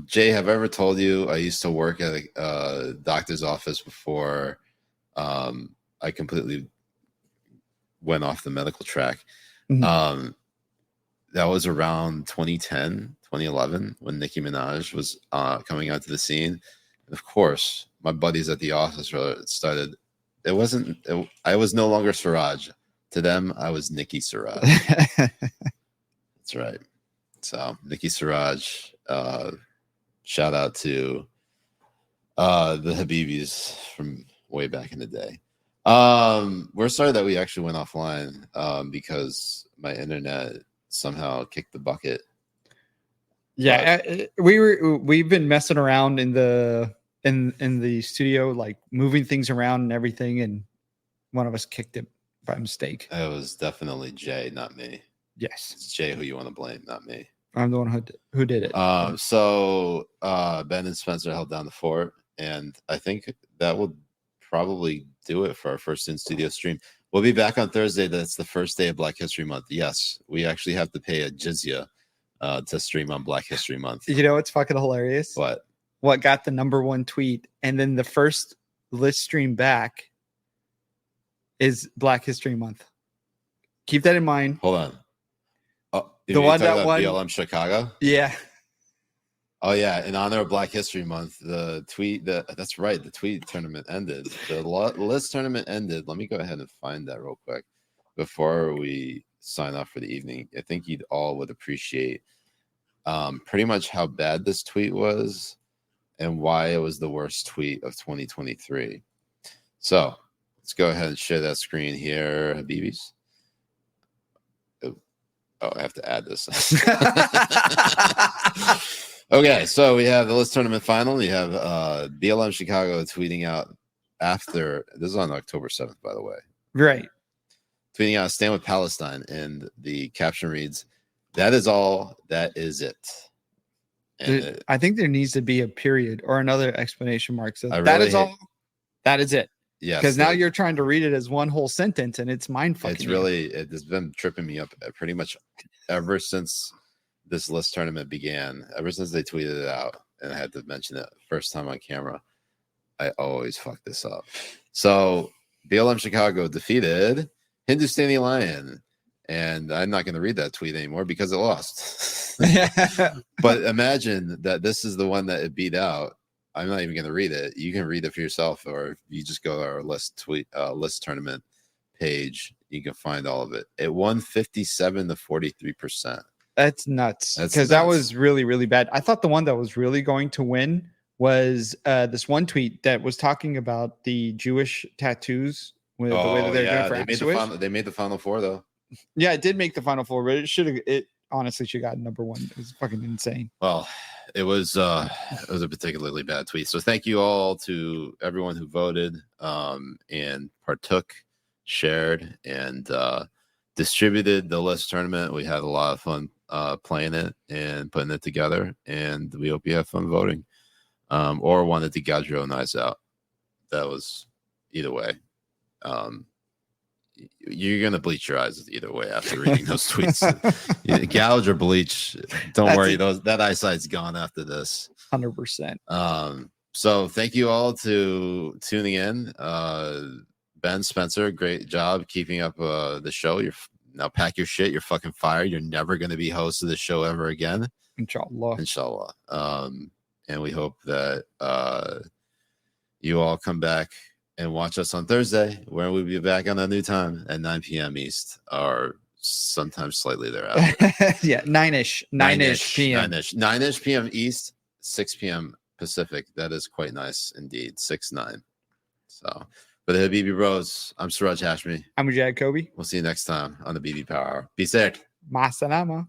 Jay, have I ever told you I used to work at a doctor's office before I completely went off the medical track? Mm-hmm. That was around 2010, 2011 when Nicki Minaj was coming onto the scene. And of course, my buddies at the office started. I was no longer Siraj. To them, I was Nicki Siraj. That's right. So Nicki Siraj, shout out to the Habibis from way back in the day. We're sorry that we actually went offline because my internet somehow kicked the bucket. Yeah, we've been messing around in the studio, like moving things around and everything, and one of us kicked it by mistake. It was definitely Jay, not me. Yes, it's Jay who you want to blame, not me. I'm the one who did it. So Ben and Spencer held down the fort, and I think that will probably do it for our first in-studio stream. We'll be back on Thursday. That's the first day of Black History Month. Yes, we actually have to pay a jizya to stream on Black History Month. You know what's fucking hilarious? What got the #1 tweet, and then the first list stream back is Black History Month. Keep that in mind. Hold on. The one that won BLM Chicago. Yeah. Oh yeah, in honor of Black History Month, the tweet that's right. The tweet tournament ended. The list tournament ended. Let me go ahead and find that real quick before we sign off for the evening. I think you'd all would appreciate pretty much how bad this tweet was. and why it was the worst tweet of 2023. So let's go ahead and share that screen here, Habibis. Oh, I have to add this. Okay, so we have the list tournament final. You have BLM Chicago tweeting out after, this is on October 7th, by the way. Right. Tweeting out Stand with Palestine, and the caption reads, "That is all, that is it." And I think there needs to be a period or another exclamation mark. So I that really is all, that is it. Yes, Because now you're trying to read it as one whole sentence and it's mind fucking. It's really, it has been tripping me up pretty much ever since this list tournament began. Ever since they tweeted it out, and I had to mention it first time on camera, I always fuck this up. So BLM Chicago defeated Hindustani Lion, and I'm not going to read that tweet anymore because it lost. But imagine that this is the one that it beat out. I'm not even going to read it. You can read it for yourself, or if you just go to our list tournament page, you can find all of it. It won 57 to 43%. That's nuts. Because that was really, really bad. I thought the one that was really going to win was this one tweet that was talking about the Jewish tattoos. With the way that they're doing for they made the final four though. Yeah, it did make the final four, but it honestly should have got number one. It was fucking insane. Well, it was a particularly bad tweet. So thank you all to everyone who voted and partook, shared, and distributed the list tournament. We had a lot of fun playing it and putting it together, and we hope you have fun voting or wanted to gouge your own eyes out. That was either way. You're gonna bleach your eyes either way after reading those tweets. Gouge or bleach, don't worry, that eyesight's gone after this. 100%. So thank you all to tuning in. Ben, Spencer, great job keeping up the show. You're now pack your shit, you're fucking fired. You're never gonna be host of the show ever again. Inshallah. And we hope that you all come back and watch us on Thursday, where we'll be back on a new time at 9 p.m. East, or sometimes slightly thereafter. Yeah, 9-ish p.m. 9-ish p.m. East, 6 p.m. Pacific. That is quite nice indeed. 6-9. So, for the Habibi Bros, I'm Siraj Hashmi. I'm Jay Kobbe. We'll see you next time on the BB Power Hour. Be safe. Ma salama.